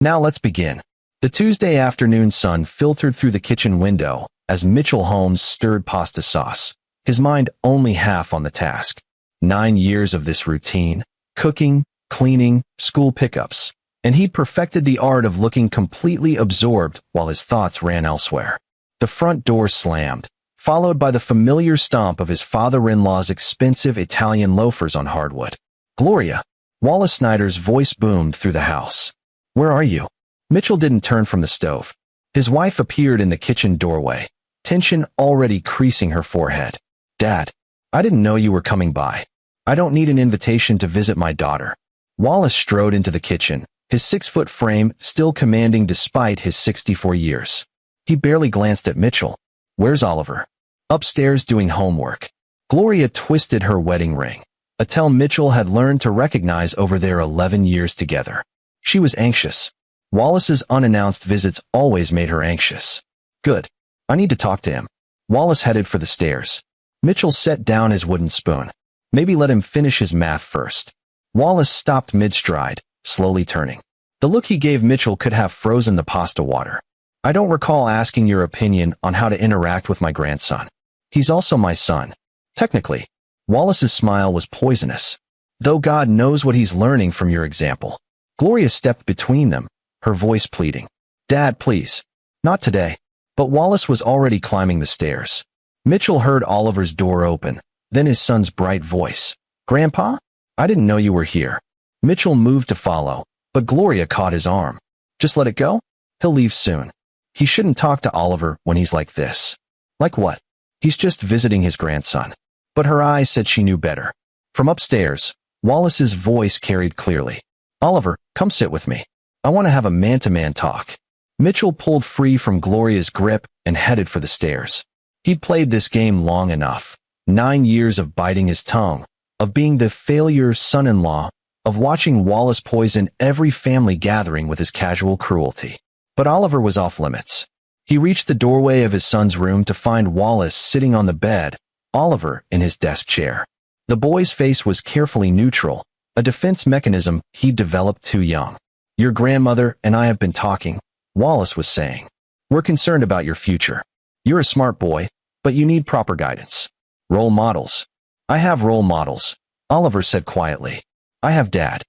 Now let's begin. The Tuesday afternoon sun filtered through the kitchen window as Mitchell Holmes stirred pasta sauce, his mind only half on the task. 9 years of this routine, cooking, cleaning, school pickups, and he'd perfected the art of looking completely absorbed while his thoughts ran elsewhere. The front door slammed, followed by the familiar stomp of his father-in-law's expensive Italian loafers on hardwood. "Gloria!" Wallace Snyder's voice boomed through the house. "Where are you?" Mitchell didn't turn from the stove. His wife appeared in the kitchen doorway, tension already creasing her forehead. "Dad, I didn't know you were coming by. I don't need an invitation to visit my daughter." Wallace strode into the kitchen, his 6-foot frame still commanding despite his 64 years. He barely glanced at Mitchell. "Where's Oliver?" "Upstairs doing homework." Gloria twisted her wedding ring, a tell Mitchell had learned to recognize over their 11 years together. She was anxious. Wallace's unannounced visits always made her anxious. "Good. I need to talk to him." Wallace headed for the stairs. Mitchell set down his wooden spoon. Maybe let him finish his math first. Wallace stopped mid-stride, slowly turning. The look he gave Mitchell could have frozen the pasta water. "I don't recall asking your opinion on how to interact with my grandson. He's also my son. Technically." Wallace's smile was poisonous. "Though God knows what he's learning from your example." Gloria stepped between them, her voice pleading. "Dad, please. Not today." But Wallace was already climbing the stairs. Mitchell heard Oliver's door open, then his son's bright voice. "Grandpa? I didn't know you were here." Mitchell moved to follow, but Gloria caught his arm. "Just let it go? He'll leave soon. He shouldn't talk to Oliver when he's like this." "Like what?" "He's just visiting his grandson." But her eyes said she knew better. From upstairs, Wallace's voice carried clearly. "Oliver, come sit with me. I want to have a man-to-man talk." Mitchell pulled free from Gloria's grip and headed for the stairs. He'd played this game long enough. 9 years of biting his tongue, of being the failure son-in-law, of watching Wallace poison every family gathering with his casual cruelty. But Oliver was off limits. He reached the doorway of his son's room to find Wallace sitting on the bed, Oliver in his desk chair. The boy's face was carefully neutral, a defense mechanism he'd developed too young. "Your grandmother and I have been talking," Wallace was saying. "We're concerned about your future. You're a smart boy, but you need proper guidance. Role models." "I have role models," Oliver said quietly. "I have Dad."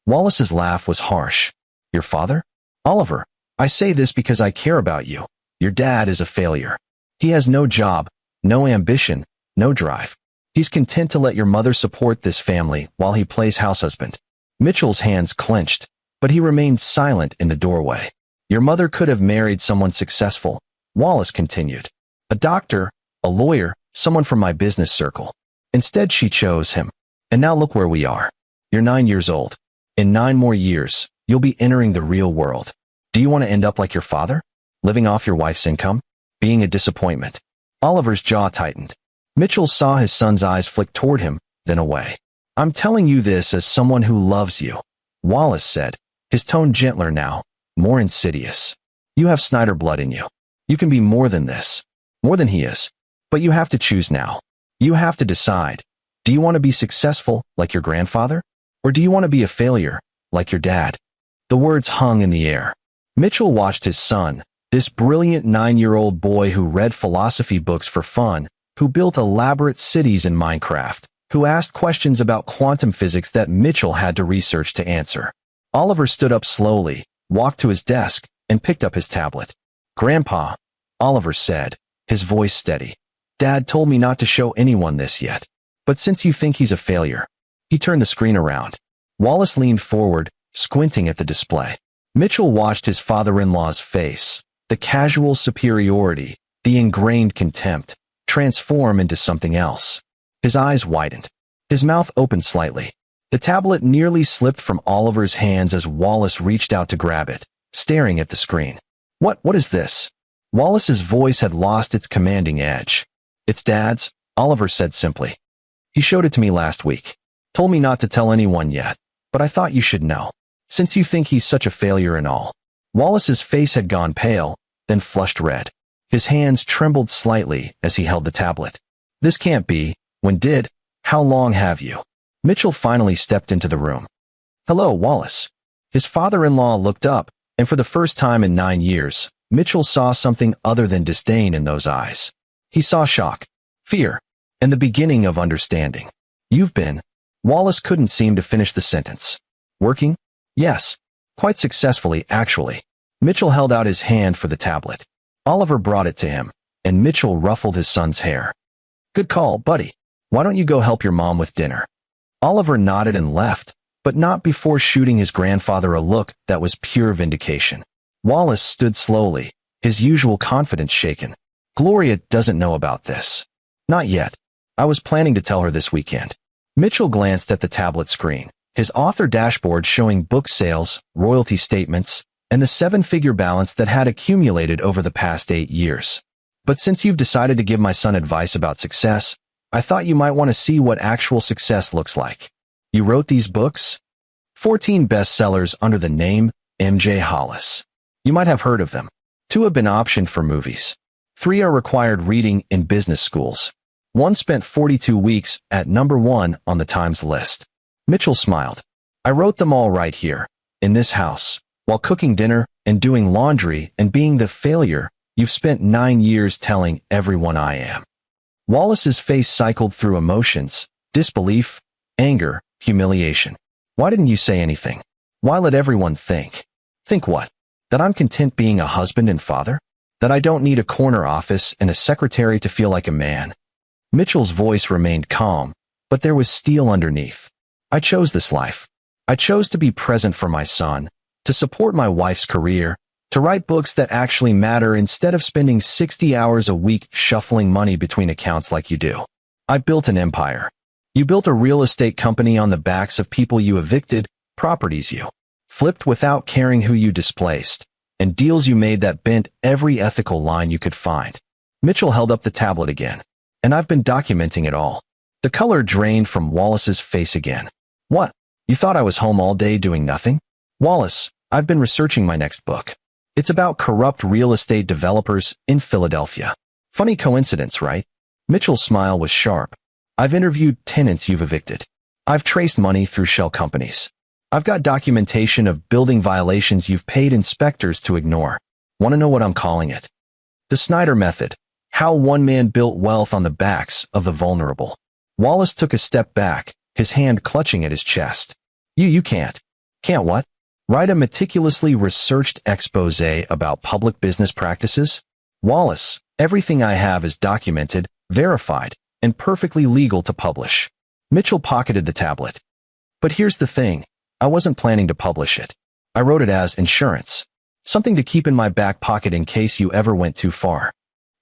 Wallace's laugh was harsh. "Your father?" "Oliver, I say this because I care about you. Your dad is a failure. He has no job, no ambition, no drive. He's content to let your mother support this family while he plays househusband." Mitchell's hands clenched, but he remained silent in the doorway. "Your mother could have married someone successful," Wallace continued. "A doctor, a lawyer, someone from my business circle. Instead, she chose him. And now look where we are. You're 9 years old. In 9 more years, you'll be entering the real world. Do you want to end up like your father? Living off your wife's income? Being a disappointment?" Oliver's jaw tightened. Mitchell saw his son's eyes flick toward him, then away. "I'm telling you this as someone who loves you," Wallace said, his tone gentler now, more insidious. "You have Snyder blood in you. You can be more than this. More than he is. But you have to choose now. You have to decide. Do you want to be successful, like your grandfather? Or do you want to be a failure, like your dad?" The words hung in the air. Mitchell watched his son, this brilliant 9-year-old boy who read philosophy books for fun, who built elaborate cities in Minecraft, who asked questions about quantum physics that Mitchell had to research to answer. Oliver stood up slowly, walked to his desk, and picked up his tablet. "Grandpa," Oliver said, his voice steady. "Dad told me not to show anyone this yet. But since you think he's a failure." He turned the screen around. Wallace leaned forward, squinting at the display. Mitchell watched his father-in-law's face, the casual superiority, the ingrained contempt, transform into something else. His eyes widened. His mouth opened slightly. The tablet nearly slipped from Oliver's hands as Wallace reached out to grab it, staring at the screen. What is this?" Wallace's voice had lost its commanding edge. "It's Dad's," Oliver said simply. "He showed it to me last week. Told me not to tell anyone yet, but I thought you should know, since you think he's such a failure and all." Wallace's face had gone pale, then flushed red. His hands trembled slightly as he held the tablet. "This can't be. When did? How long have you?" Mitchell finally stepped into the room. "Hello, Wallace." His father-in-law looked up, And for the first time in 9 years, Mitchell saw something other than disdain in those eyes. He saw shock, fear, and the beginning of understanding. You've been. Wallace couldn't seem to finish the sentence. Working? Yes. Quite successfully, actually. Mitchell held out his hand for the tablet. Oliver brought it to him, and Mitchell ruffled his son's hair. Good call, buddy. Why don't you go help your mom with dinner? Oliver nodded and left, but not before shooting his grandfather a look that was pure vindication. Wallace stood slowly, his usual confidence shaken. Gloria doesn't know about this. Not yet. I was planning to tell her this weekend. Mitchell glanced at the tablet screen, his author dashboard showing book sales, royalty statements, and the 7-figure balance that had accumulated over the past 8 years. But since you've decided to give my son advice about success, I thought you might want to see what actual success looks like. You wrote these books? 14 bestsellers under the name M.J. Hollis. You might have heard of them. 2 have been optioned for movies. 3 are required reading in business schools. 1 spent 42 weeks at #1 on the Times list. Mitchell smiled. I wrote them all right here, in this house, while cooking dinner and doing laundry and being the failure you've spent 9 years telling everyone I am. Wallace's face cycled through emotions, disbelief, anger, humiliation. Why didn't you say anything? Why let everyone think? Think what? That I'm content being a husband and father? That I don't need a corner office and a secretary to feel like a man? Mitchell's voice remained calm, but there was steel underneath. I chose this life. I chose to be present for my son, to support my wife's career, to write books that actually matter instead of spending 60 hours a week shuffling money between accounts like you do. I built an empire. You built a real estate company on the backs of people you evicted, properties you flipped without caring who you displaced, and deals you made that bent every ethical line you could find. Mitchell held up the tablet again. And I've been documenting it all. The color drained from Wallace's face again. What? You thought I was home all day doing nothing? Wallace, I've been researching my next book. It's about corrupt real estate developers in Philadelphia. Funny coincidence, right? Mitchell's smile was sharp. I've interviewed tenants you've evicted. I've traced money through shell companies. I've got documentation of building violations you've paid inspectors to ignore. Want to know what I'm calling it? The Snyder Method. How one man built wealth on the backs of the vulnerable. Wallace took a step back, his hand clutching at his chest. You can't. Can't what? Write a meticulously researched expose about public business practices? Wallace, everything I have is documented, verified, and perfectly legal to publish. Mitchell pocketed the tablet. But here's the thing. I wasn't planning to publish it. I wrote it as insurance. Something to keep in my back pocket in case you ever went too far.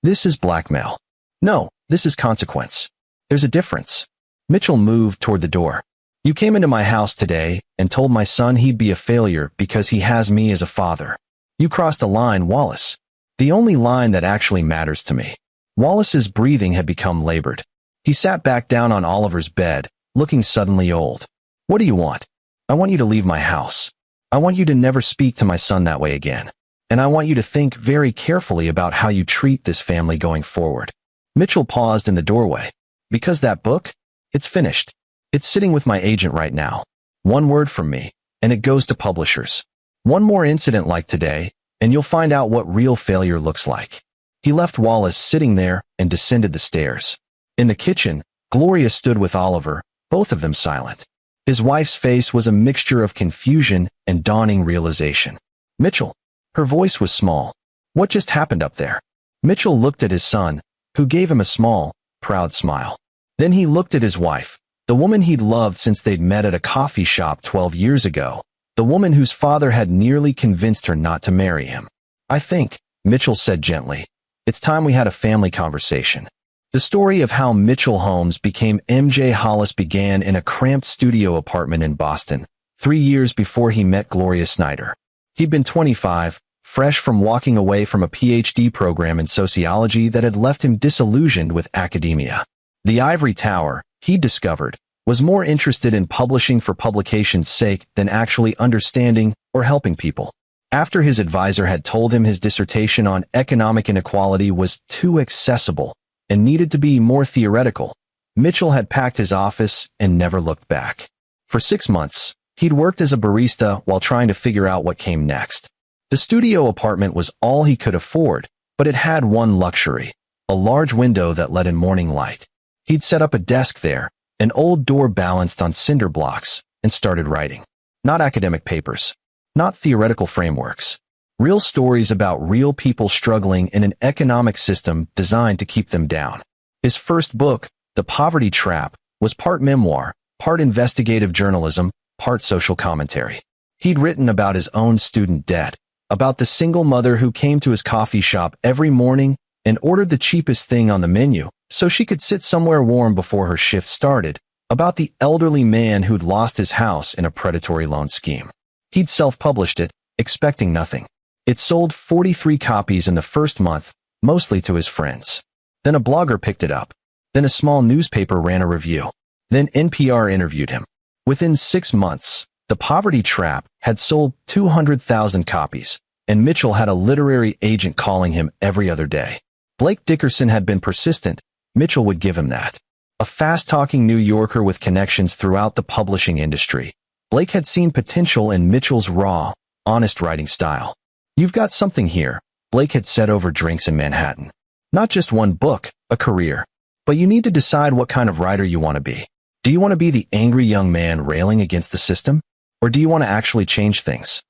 This is blackmail. No, this is consequence. There's a difference. Mitchell moved toward the door. You came into my house today and told my son he'd be a failure because he has me as a father. You crossed a line, Wallace. The only line that actually matters to me. Wallace's breathing had become labored. He sat back down on Oliver's bed, looking suddenly old. What do you want? I want you to leave my house. I want you to never speak to my son that way again. And I want you to think very carefully about how you treat this family going forward. Mitchell paused in the doorway. Because that book? It's finished. It's sitting with my agent right now. 1 word from me, and it goes to publishers. 1 more incident like today, and you'll find out what real failure looks like. He left Wallace sitting there and descended the stairs. In the kitchen, Gloria stood with Oliver, both of them silent. His wife's face was a mixture of confusion and dawning realization. Mitchell. Her voice was small. What just happened up there? Mitchell looked at his son, who gave him a small, proud smile. Then he looked at his wife, the woman he'd loved since they'd met at a coffee shop 12 years ago, the woman whose father had nearly convinced her not to marry him. I think, Mitchell said gently, it's time we had a family conversation. The story of how Mitchell Holmes became M.J. Hollis began in a cramped studio apartment in Boston, 3 years before he met Gloria Snyder. He'd been 25, fresh from walking away from a PhD program in sociology that had left him disillusioned with academia. The ivory tower, he discovered, was more interested in publishing for publication's sake than actually understanding or helping people. After his advisor had told him his dissertation on economic inequality was too accessible and needed to be more theoretical, Mitchell had packed his office and never looked back. For 6 months, he'd worked as a barista while trying to figure out what came next. The studio apartment was all he could afford, but it had one luxury, a large window that let in morning light. He'd set up a desk there, an old door balanced on cinder blocks, and started writing. Not academic papers, not theoretical frameworks. Real stories about real people struggling in an economic system designed to keep them down. His first book, The Poverty Trap, was part memoir, part investigative journalism, part social commentary. He'd written about his own student debt, about the single mother who came to his coffee shop every morning and ordered the cheapest thing on the menu so she could sit somewhere warm before her shift started, about the elderly man who'd lost his house in a predatory loan scheme. He'd self-published it, expecting nothing. It sold 43 copies in the first month, mostly to his friends. Then a blogger picked it up. Then a small newspaper ran a review. Then NPR interviewed him. Within 6 months, The Poverty Trap had sold 200,000 copies, and Mitchell had a literary agent calling him every other day. Blake Dickerson had been persistent. Mitchell would give him that. A fast-talking New Yorker with connections throughout the publishing industry. Blake had seen potential in Mitchell's raw, honest writing style. "You've got something here," Blake had said over drinks in Manhattan. "Not just one book, a career. But you need to decide what kind of writer you want to be. Do you want to be the angry young man railing against the system? Or do you want to actually change things?"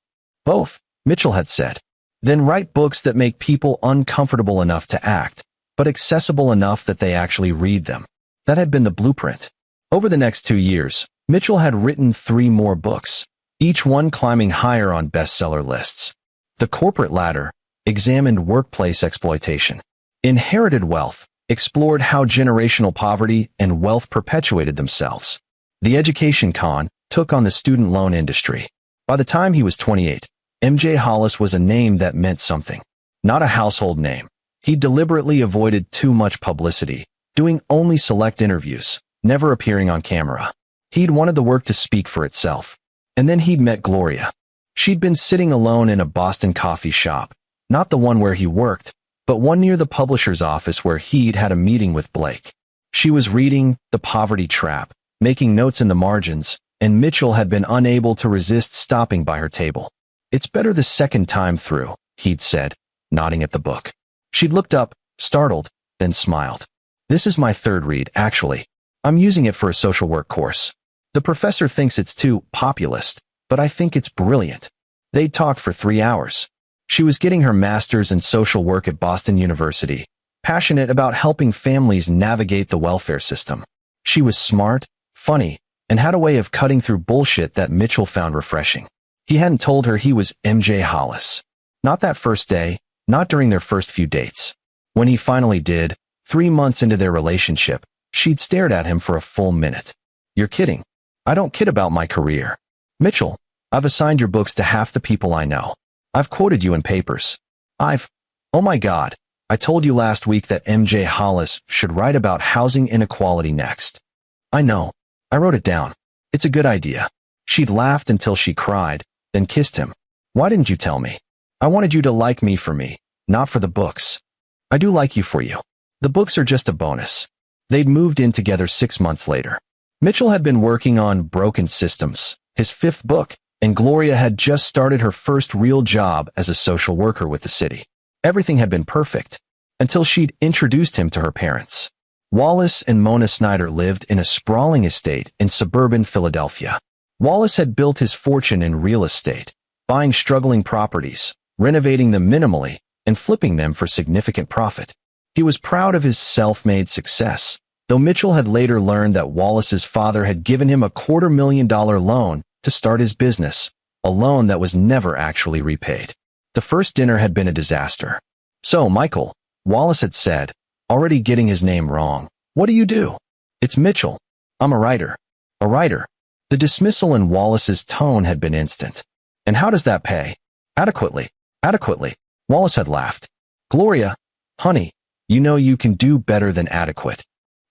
"Both," Mitchell had said. "Then write books that make people uncomfortable enough to act, but accessible enough that they actually read them." That had been the blueprint. Over the next 2 years, Mitchell had written 3 more books, each one climbing higher on bestseller lists. The Corporate Ladder examined workplace exploitation. Inherited Wealth explored how generational poverty and wealth perpetuated themselves. The Education Con took on the student loan industry. By the time he was 28, M.J. Hollis was a name that meant something, not a household name. He deliberately avoided too much publicity, doing only select interviews, never appearing on camera. He'd wanted the work to speak for itself. And then he'd met Gloria. She'd been sitting alone in a Boston coffee shop, not the one where he worked, but one near the publisher's office where he'd had a meeting with Blake. She was reading The Poverty Trap, making notes in the margins, and Mitchell had been unable to resist stopping by her table. "It's better the second time through," he'd said, nodding at the book. She'd looked up, startled, then smiled. "This is my 3rd read, actually. I'm using it for a social work course. The professor thinks it's too populist, but I think it's brilliant." They'd talked for 3 hours. She was getting her master's in social work at Boston University, passionate about helping families navigate the welfare system. She was smart, funny, and had a way of cutting through bullshit that Mitchell found refreshing. He hadn't told her he was M.J. Hollis. Not that first day, not during their first few dates. When he finally did, 3 months into their relationship, she'd stared at him for a full minute. "You're kidding. I don't kid about my career. Mitchell, I've assigned your books to half the people I know. I've quoted you in papers. Oh my God, I told you last week that M.J. Hollis should write about housing inequality next." "I know. I wrote it down. It's a good idea." She'd laughed until she cried, then kissed him. "Why didn't you tell me? I wanted you to like me for me, not for the books." "I do like you for you. The books are just a bonus." They'd moved in together 6 months later. Mitchell had been working on Broken Systems, his 5th book, and Gloria had just started her first real job as a social worker with the city. Everything had been perfect, until she'd introduced him to her parents. Wallace and Mona Snyder lived in a sprawling estate in suburban Philadelphia. Wallace had built his fortune in real estate, buying struggling properties, renovating them minimally, and flipping them for significant profit. He was proud of his self-made success, though Mitchell had later learned that Wallace's father had given him a $250,000 loan to start his business, a loan that was never actually repaid. The first dinner had been a disaster. "So, Michael," Wallace had said, already getting his name wrong, "what do you do?" "It's Mitchell. I'm a writer." "A writer?" The dismissal in Wallace's tone had been instant. "And how does that pay?" Adequately. Adequately." Wallace had laughed. "Gloria, honey, you know you can do better than adequate.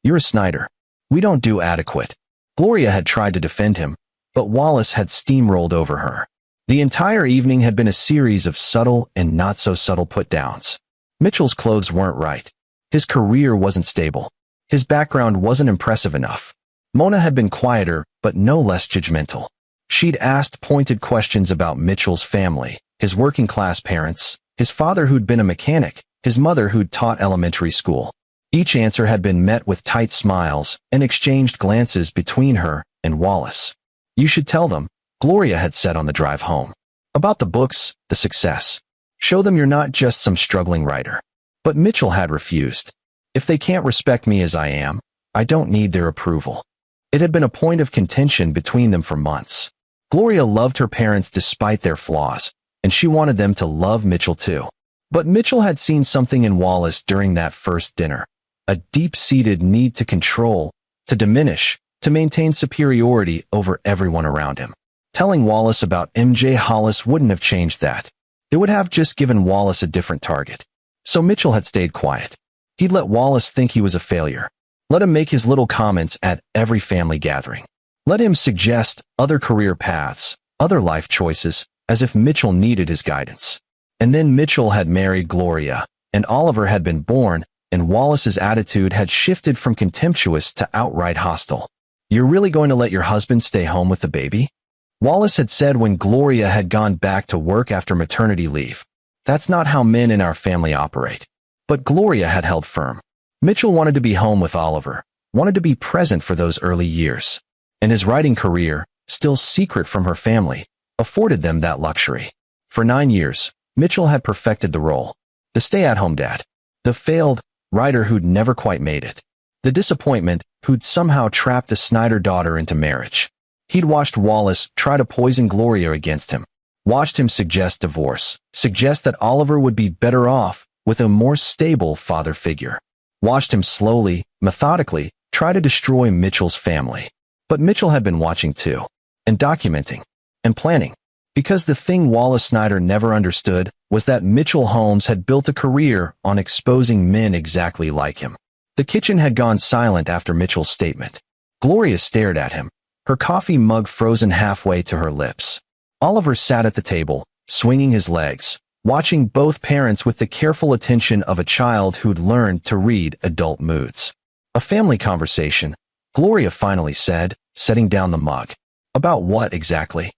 You're a Snyder. We don't do adequate." Gloria had tried to defend him, but Wallace had steamrolled over her. The entire evening had been a series of subtle and not-so-subtle put-downs. Mitchell's clothes weren't right. His career wasn't stable. His background wasn't impressive enough. Mona had been quieter, but no less judgmental. She'd asked pointed questions about Mitchell's family, his working-class parents, his father who'd been a mechanic, his mother who'd taught elementary school. Each answer had been met with tight smiles and exchanged glances between her and Wallace. You should tell them, Gloria had said on the drive home. About the books, the success. Show them you're not just some struggling writer. But Mitchell had refused. If they can't respect me as I am, I don't need their approval. It had been a point of contention between them for months. Gloria loved her parents despite their flaws, and she wanted them to love Mitchell too. But Mitchell had seen something in Wallace during that first dinner. A deep-seated need to control, to diminish, to maintain superiority over everyone around him. Telling Wallace about MJ Hollis wouldn't have changed that. It would have just given Wallace a different target. So Mitchell had stayed quiet. He'd let Wallace think he was a failure. Let him make his little comments at every family gathering. Let him suggest other career paths, other life choices, as if Mitchell needed his guidance. And then Mitchell had married Gloria, and Oliver had been born, and Wallace's attitude had shifted from contemptuous to outright hostile. You're really going to let your husband stay home with the baby? Wallace had said when Gloria had gone back to work after maternity leave. That's not how men in our family operate. But Gloria had held firm. Mitchell wanted to be home with Oliver, wanted to be present for those early years. And his writing career, still secret from her family, afforded them that luxury. For 9 years, Mitchell had perfected the role. The stay-at-home dad. The failed writer who'd never quite made it. The disappointment who'd somehow trapped a Snyder daughter into marriage. He'd watched Wallace try to poison Gloria against him. Watched him suggest divorce. Suggest that Oliver would be better off with a more stable father figure. Watched him slowly, methodically, try to destroy Mitchell's family. But Mitchell had been watching too. And documenting. And planning. Because the thing Wallace Snyder never understood was that Mitchell Holmes had built a career on exposing men exactly like him. The kitchen had gone silent after Mitchell's statement. Gloria stared at him, her coffee mug frozen halfway to her lips. Oliver sat at the table, swinging his legs, watching both parents with the careful attention of a child who'd learned to read adult moods. A family conversation, Gloria finally said, setting down the mug. About what exactly?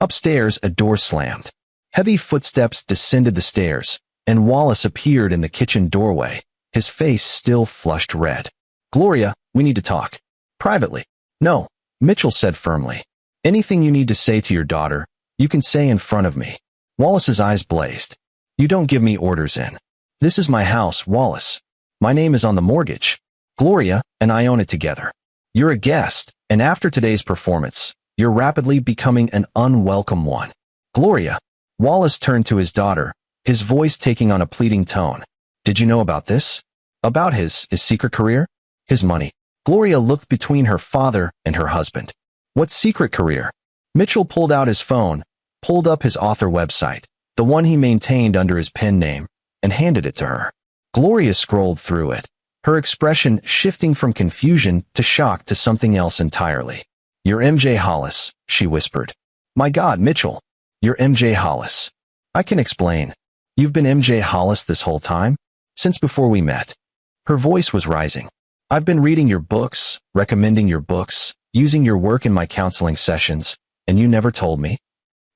Upstairs, a door slammed. Heavy footsteps descended the stairs, and Wallace appeared in the kitchen doorway, his face still flushed red. Gloria, we need to talk. Privately. No, Mitchell said firmly. Anything you need to say to your daughter, you can say in front of me. Wallace's eyes blazed. You don't give me orders in. This is my house, Wallace. My name is on the mortgage. Gloria and I own it together. You're a guest, and after today's performance, you're rapidly becoming an unwelcome one. Gloria. Wallace turned to his daughter, his voice taking on a pleading tone. Did you know about this? About his secret career? His money. Gloria looked between her father and her husband. What secret career? Mitchell pulled out his phone, pulled up his author website, the one he maintained under his pen name, and handed it to her. Gloria scrolled through it, her expression shifting from confusion to shock to something else entirely. You're MJ Hollis, she whispered. My God, Mitchell. You're MJ Hollis. I can explain. You've been MJ Hollis this whole time? Since before we met. Her voice was rising. I've been reading your books, recommending your books, using your work in my counseling sessions, and you never told me.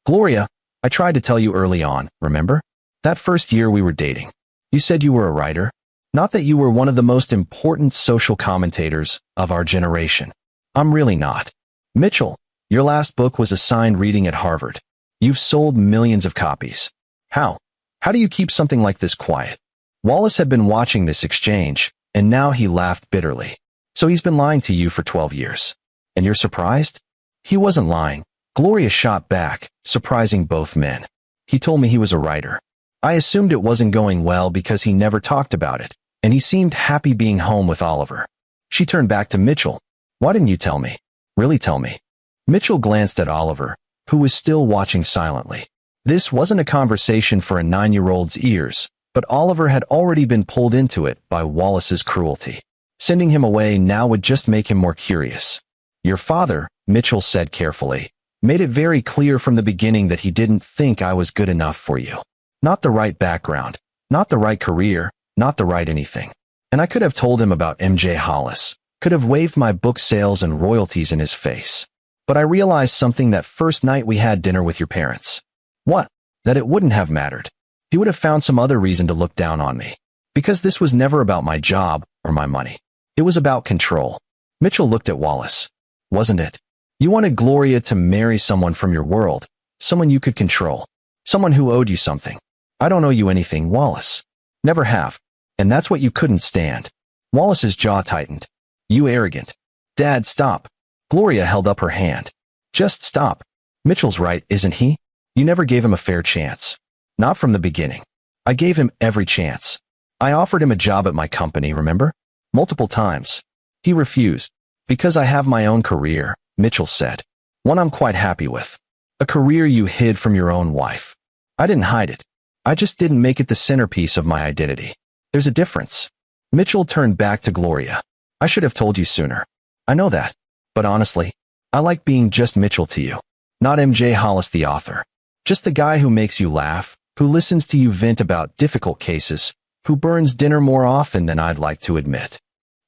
Gloria, I tried to tell you early on, remember? That first year we were dating. You said you were a writer. Not that you were one of the most important social commentators of our generation. I'm really not. Mitchell, your last book was assigned reading at Harvard. You've sold millions of copies. How? How do you keep something like this quiet? Wallace had been watching this exchange, and now he laughed bitterly. So he's been lying to you for 12 years. And you're surprised? He wasn't lying. Gloria shot back, surprising both men. He told me he was a writer. I assumed it wasn't going well because he never talked about it, and he seemed happy being home with Oliver. She turned back to Mitchell. Why didn't you tell me? Really tell me. Mitchell glanced at Oliver, who was still watching silently. This wasn't a conversation for a 9-year-old's ears, but Oliver had already been pulled into it by Wallace's cruelty. Sending him away now would just make him more curious. Your father, Mitchell said carefully, made it very clear from the beginning that he didn't think I was good enough for you. Not the right background, not the right career, not the right anything. And I could have told him about MJ Hollis, could have waved my book sales and royalties in his face. But I realized something that first night we had dinner with your parents. What? that it wouldn't have mattered. He would have found some other reason to look down on me. Because this was never about my job or my money. It was about control. Mitchell looked at Wallace. Wasn't it? You wanted Gloria to marry someone from your world, someone you could control, someone who owed you something. I don't owe you anything, Wallace. Never have. And that's what you couldn't stand. Wallace's jaw tightened. You arrogant. Dad, stop. Gloria held up her hand. Just stop. Mitchell's right, isn't he? You never gave him a fair chance. Not from the beginning. I gave him every chance. I offered him a job at my company, remember? Multiple times. He refused. Because I have my own career, Mitchell said. One I'm quite happy with. A career you hid from your own wife. I didn't hide it. I just didn't make it the centerpiece of my identity. There's a difference. Mitchell turned back to Gloria. I should have told you sooner. I know that. But honestly, I like being just Mitchell to you. Not M.J. Hollis the author. Just the guy who makes you laugh, who listens to you vent about difficult cases, who burns dinner more often than I'd like to admit.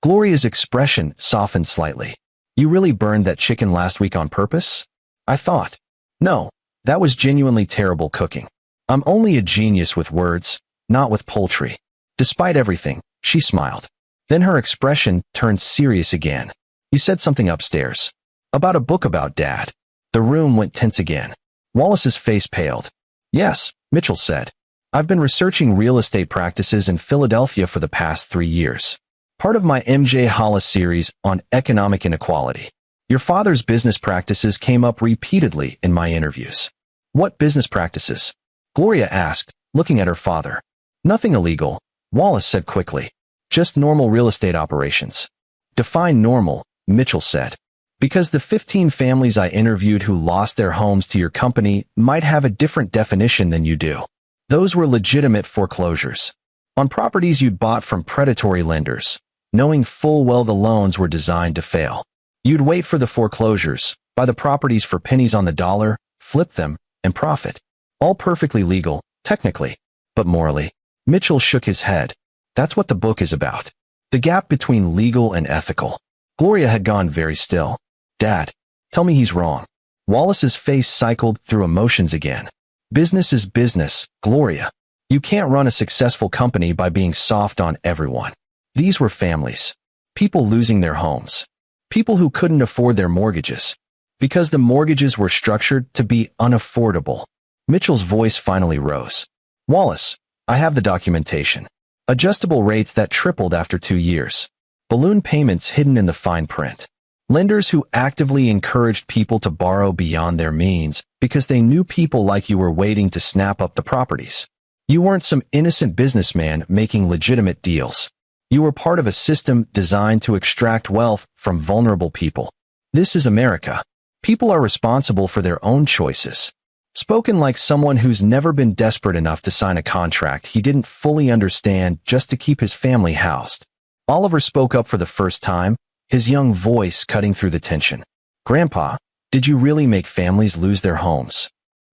Gloria's expression softened slightly. You really burned that chicken last week on purpose? I thought. No, that was genuinely terrible cooking. I'm only a genius with words, not with poultry. Despite everything, she smiled. Then her expression turned serious again. You said something upstairs. About a book about Dad. The room went tense again. Wallace's face paled. Yes, Mitchell said. I've been researching real estate practices in Philadelphia for the past 3 years. Part of my M.J. Hollis series on economic inequality. Your father's business practices came up repeatedly in my interviews. What business practices? Gloria asked, looking at her father. Nothing illegal, Wallace said quickly. Just normal real estate operations. Define normal, Mitchell said. Because the 15 families I interviewed who lost their homes to your company might have a different definition than you do. Those were legitimate foreclosures. On properties you'd bought from predatory lenders, knowing full well the loans were designed to fail. You'd wait for the foreclosures, buy the properties for pennies on the dollar, flip them, and profit. All perfectly legal, technically, but morally. Mitchell shook his head. That's what the book is about. The gap between legal and ethical. Gloria had gone very still. Dad, tell me he's wrong. Wallace's face cycled through emotions again. Business is business, Gloria. You can't run a successful company by being soft on everyone. These were families. People losing their homes. People who couldn't afford their mortgages. Because the mortgages were structured to be unaffordable. Mitchell's voice finally rose. Wallace, I have the documentation. Adjustable rates that tripled after 2 years. Balloon payments hidden in the fine print. Lenders who actively encouraged people to borrow beyond their means because they knew people like you were waiting to snap up the properties. You weren't some innocent businessman making legitimate deals. You were part of a system designed to extract wealth from vulnerable people. This is America. People are responsible for their own choices. Spoken like someone who's never been desperate enough to sign a contract he didn't fully understand just to keep his family housed. Oliver spoke up for the first time, his young voice cutting through the tension. Grandpa, did you really make families lose their homes?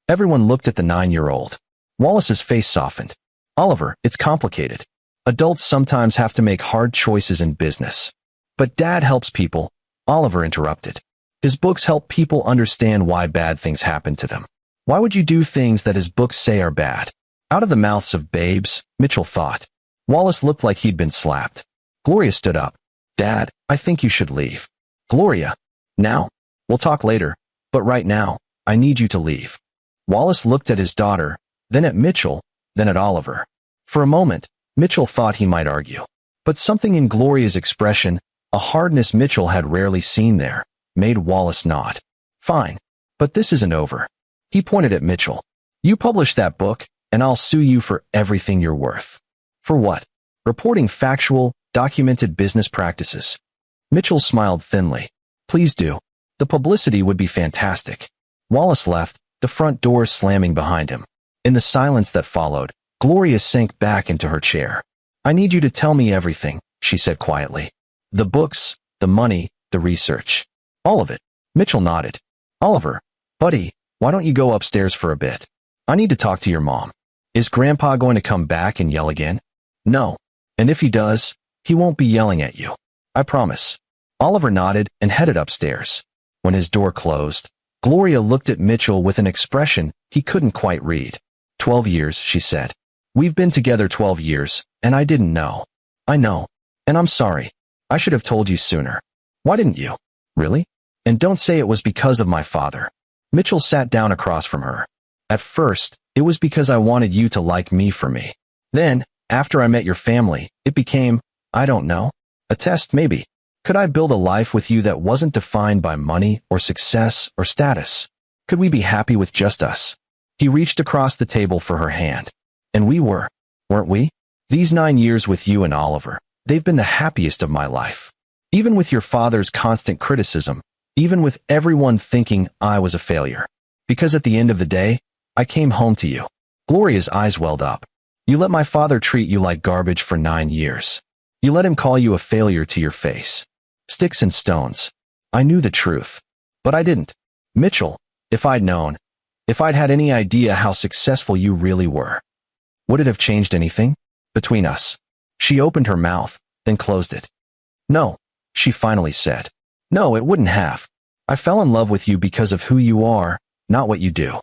Everyone looked at the 9-year-old. Wallace's face softened. Oliver, it's complicated. Adults sometimes have to make hard choices in business. But Dad helps people, Oliver interrupted. His books help people understand why bad things happen to them. Why would you do things that his books say are bad? Out of the mouths of babes, Mitchell thought. Wallace looked like he'd been slapped. Gloria stood up. Dad, I think you should leave. Gloria. Now? We'll talk later, but right now, I need you to leave. Wallace looked at his daughter, then at Mitchell, then at Oliver. For a moment, Mitchell thought he might argue. But something in Gloria's expression, a hardness Mitchell had rarely seen there, made Wallace nod. Fine, but this isn't over. He pointed at Mitchell. You publish that book, and I'll sue you for everything you're worth. For what? Reporting factual, documented business practices. Mitchell smiled thinly. Please do. The publicity would be fantastic. Wallace left, the front door slamming behind him. In the silence that followed, Gloria sank back into her chair. I need you to tell me everything, she said quietly. The books, the money, the research. All of it. Mitchell nodded. Oliver, buddy, why don't you go upstairs for a bit? I need to talk to your mom. Is Grandpa going to come back and yell again? No. And if he does, he won't be yelling at you. I promise. Oliver nodded and headed upstairs. When his door closed, Gloria looked at Mitchell with an expression he couldn't quite read. 12 years, she said. We've been together 12 years, and I didn't know. I know. And I'm sorry. I should have told you sooner. Why didn't you? Really? And don't say it was because of my father. Mitchell sat down across from her. At first, it was because I wanted you to like me for me. Then, after I met your family, it became, I don't know, a test maybe. Could I build a life with you that wasn't defined by money or success or status? Could we be happy with just us? He reached across the table for her hand. And we were, weren't we? These 9 years with you and Oliver, they've been the happiest of my life. Even with your father's constant criticism, even with everyone thinking I was a failure. Because at the end of the day, I came home to you. Gloria's eyes welled up. You let my father treat you like garbage for 9 years. You let him call you a failure to your face. Sticks and stones. I knew the truth. But I didn't. Mitchell, if I'd known, if I'd had any idea how successful you really were, would it have changed anything between us? She opened her mouth, then closed it. No, she finally said. No, it wouldn't have. I fell in love with you because of who you are, not what you do.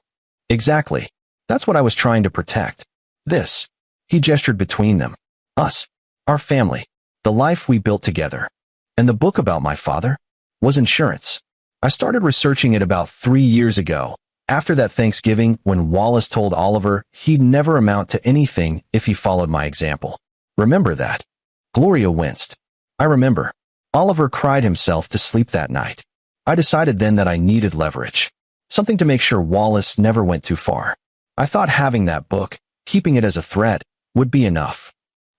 Exactly. That's what I was trying to protect. This. He gestured between them. Us. Our family. The life we built together. And the book about my father was insurance. I started researching it about 3 years ago, after that Thanksgiving when Wallace told Oliver he'd never amount to anything if he followed my example. Remember that? Gloria winced. I remember. Oliver cried himself to sleep that night. I decided then that I needed leverage. Something to make sure Wallace never went too far. I thought having that book, keeping it as a threat, would be enough.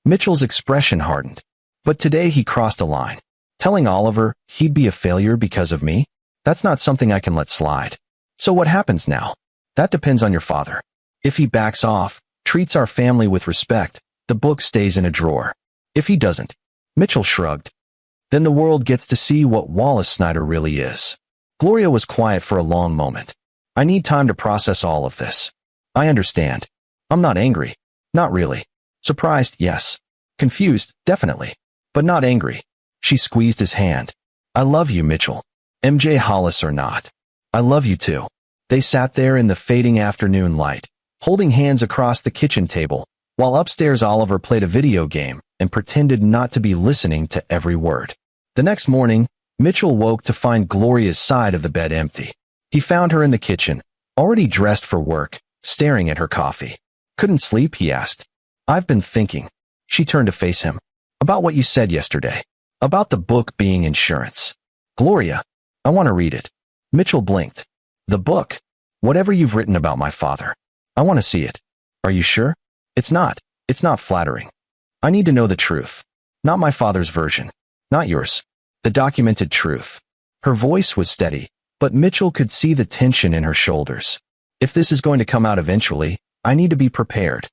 Mitchell's expression hardened. But today he crossed a line. Telling Oliver he'd be a failure because of me? That's not something I can let slide. So what happens now? That depends on your father. If he backs off, treats our family with respect, the book stays in a drawer. If he doesn't, Mitchell shrugged. Then the world gets to see what Wallace Snyder really is. Gloria was quiet for a long moment. I need time to process all of this. I understand. I'm not angry. Not really. Surprised, yes. Confused, definitely. But not angry. She squeezed his hand. I love you, Mitchell. MJ Hollis or not. I love you too. They sat there in the fading afternoon light, holding hands across the kitchen table, while upstairs Oliver played a video game and pretended not to be listening to every word. The next morning, Mitchell woke to find Gloria's side of the bed empty. He found her in the kitchen, already dressed for work, staring at her coffee. Couldn't sleep, he asked. I've been thinking. She turned to face him. About what you said yesterday. About the book being insurance. Gloria, I want to read it. Mitchell blinked. The book? Whatever you've written about my father. I want to see it. Are you sure? It's not flattering. I need to know the truth. Not my father's version. Not yours. The documented truth. Her voice was steady, but Mitchell could see the tension in her shoulders. If this is going to come out eventually, I need to be prepared.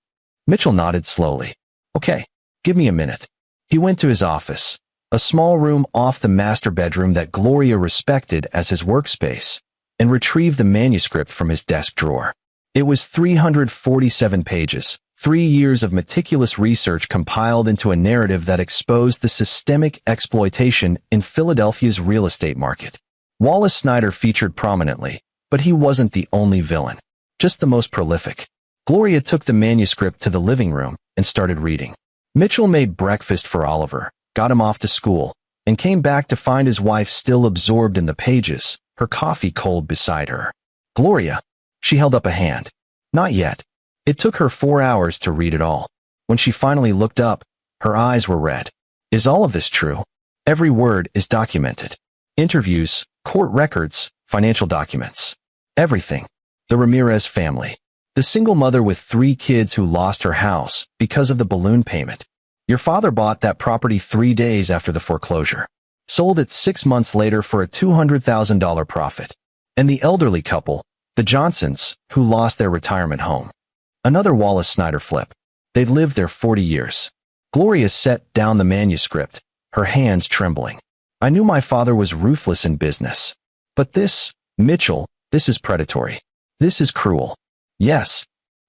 Mitchell nodded slowly. Okay, give me a minute. He went to his office, a small room off the master bedroom that Gloria respected as his workspace, and retrieved the manuscript from his desk drawer. It was 347 pages, 3 years of meticulous research compiled into a narrative that exposed the systemic exploitation in Philadelphia's real estate market. Wallace Snyder featured prominently, but he wasn't the only villain, just the most prolific. Gloria took the manuscript to the living room and started reading. Mitchell made breakfast for Oliver, got him off to school, and came back to find his wife still absorbed in the pages, her coffee cold beside her. Gloria. She held up a hand. Not yet. It took her 4 hours to read it all. When she finally looked up, her eyes were red. Is all of this true? Every word is documented. Interviews, court records, financial documents. Everything. The Ramirez family. The single mother with 3 kids who lost her house because of the balloon payment. Your father bought that property 3 days after the foreclosure. Sold it 6 months later for a $200,000 profit. And the elderly couple, the Johnsons, who lost their retirement home. Another Wallace Snyder flip. They'd lived there 40 years. Gloria set down the manuscript, her hands trembling. I knew my father was ruthless in business. But this, Mitchell, this is predatory. This is cruel. Yes.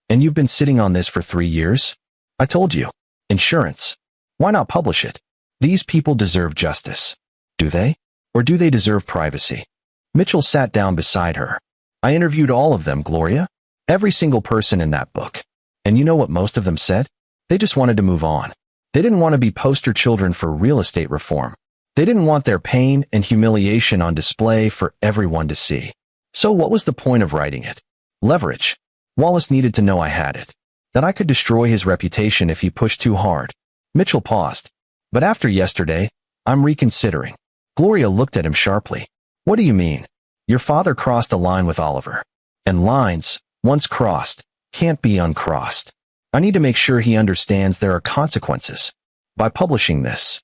And you've been sitting on this for 3 years? I told you. Insurance. Why not publish it? These people deserve justice. Do they? Or do they deserve privacy? Mitchell sat down beside her. I interviewed all of them, Gloria. Every single person in that book. And you know what most of them said? They just wanted to move on. They didn't want to be poster children for real estate reform. They didn't want their pain and humiliation on display for everyone to see. So what was the point of writing it? Leverage. Wallace needed to know I had it. That I could destroy his reputation if he pushed too hard. Mitchell paused. But after yesterday, I'm reconsidering. Gloria looked at him sharply. What do you mean? Your father crossed a line with Oliver. And lines, once crossed, can't be uncrossed. I need to make sure he understands there are consequences. By publishing this.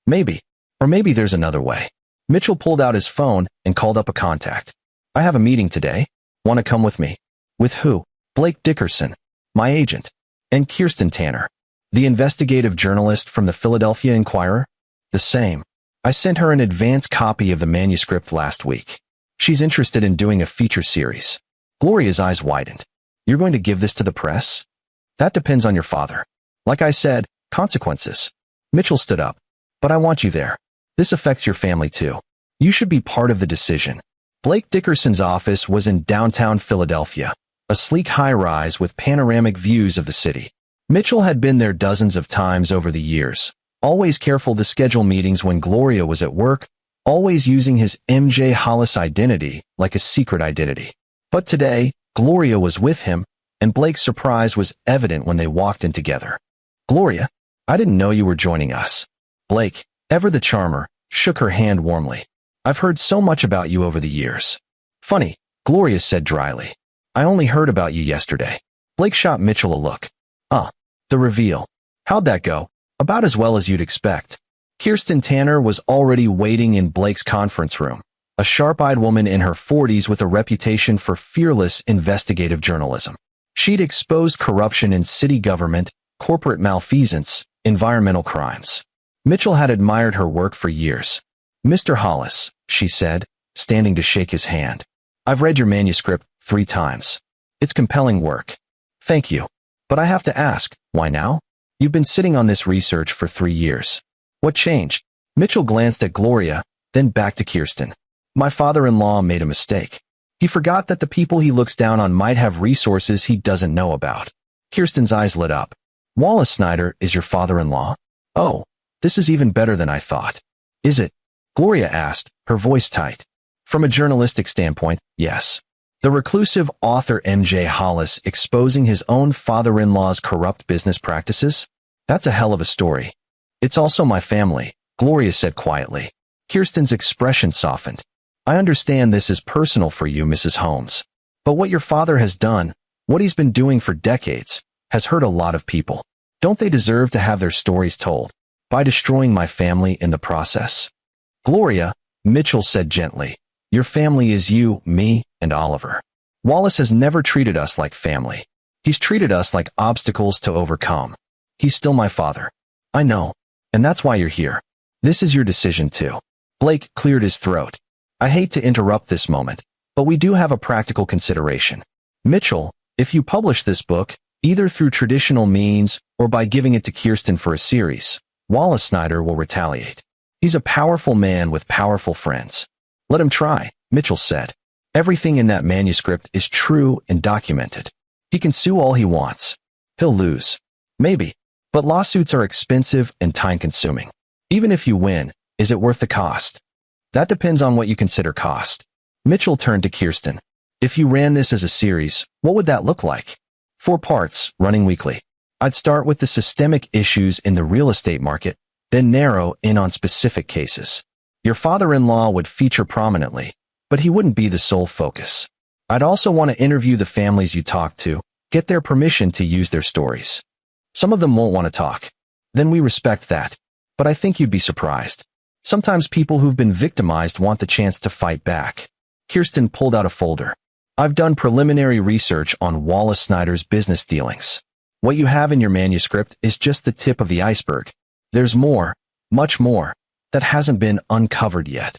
Maybe. Or maybe there's another way. Mitchell pulled out his phone and called up a contact. I have a meeting today. Want to come with me? With who? Blake Dickerson, my agent. And Kirsten Tanner, the investigative journalist from the Philadelphia Inquirer? The same. I sent her an advance copy of the manuscript last week. She's interested in doing a feature series. Gloria's eyes widened. You're going to give this to the press? That depends on your father. Like I said, consequences. Mitchell stood up. But I want you there. This affects your family too. You should be part of the decision. Blake Dickerson's office was in downtown Philadelphia, a sleek high-rise with panoramic views of the city. Mitchell had been there dozens of times over the years, always careful to schedule meetings when Gloria was at work, always using his MJ Hollis identity like a secret identity. But today, Gloria was with him, and Blake's surprise was evident when they walked in together. Gloria, I didn't know you were joining us. Blake, ever the charmer, shook her hand warmly. I've heard so much about you over the years. Funny, Gloria said dryly. I only heard about you yesterday. Blake shot Mitchell a look. The reveal. How'd that go? About as well as you'd expect. Kirsten Tanner was already waiting in Blake's conference room, a sharp-eyed woman in her 40s with a reputation for fearless investigative journalism. She'd exposed corruption in city government, corporate malfeasance, environmental crimes. Mitchell had admired her work for years. Mr. Hollis, she said, standing to shake his hand. I've read your manuscript 3 times. It's compelling work. Thank you. But I have to ask, why now? You've been sitting on this research for 3 years. What changed? Mitchell glanced at Gloria, then back to Kirsten. My father-in-law made a mistake. He forgot that the people he looks down on might have resources he doesn't know about. Kirsten's eyes lit up. Wallace Snyder is your father-in-law? Oh, this is even better than I thought. Is it? Gloria asked, her voice tight. From a journalistic standpoint, yes. The reclusive author MJ Hollis exposing his own father-in-law's corrupt business practices? That's a hell of a story. It's also my family, Gloria said quietly. Kirsten's expression softened. I understand this is personal for you, Mrs. Holmes. But what your father has done, what he's been doing for decades, has hurt a lot of people. Don't they deserve to have their stories told? By destroying my family in the process? Gloria, Mitchell said gently. Your family is you, me, and Oliver. Wallace has never treated us like family. He's treated us like obstacles to overcome. He's still my father. I know. And that's why you're here. This is your decision too. Blake cleared his throat. I hate to interrupt this moment, but we do have a practical consideration. Mitchell, if you publish this book, either through traditional means or by giving it to Kirsten for a series, Wallace Snyder will retaliate. He's a powerful man with powerful friends. Let him try, Mitchell said. Everything in that manuscript is true and documented. He can sue all he wants. He'll lose. Maybe. But lawsuits are expensive and time-consuming. Even if you win, is it worth the cost? That depends on what you consider cost. Mitchell turned to Kirsten. If you ran this as a series, what would that look like? 4 parts, running weekly. I'd start with the systemic issues in the real estate market, then narrow in on specific cases. Your father-in-law would feature prominently, but he wouldn't be the sole focus. I'd also want to interview the families you talk to, get their permission to use their stories. Some of them won't want to talk. Then we respect that. But I think you'd be surprised. Sometimes people who've been victimized want the chance to fight back. Kirsten pulled out a folder. I've done preliminary research on Wallace Snyder's business dealings. What you have in your manuscript is just the tip of the iceberg. There's more, much more, that hasn't been uncovered yet.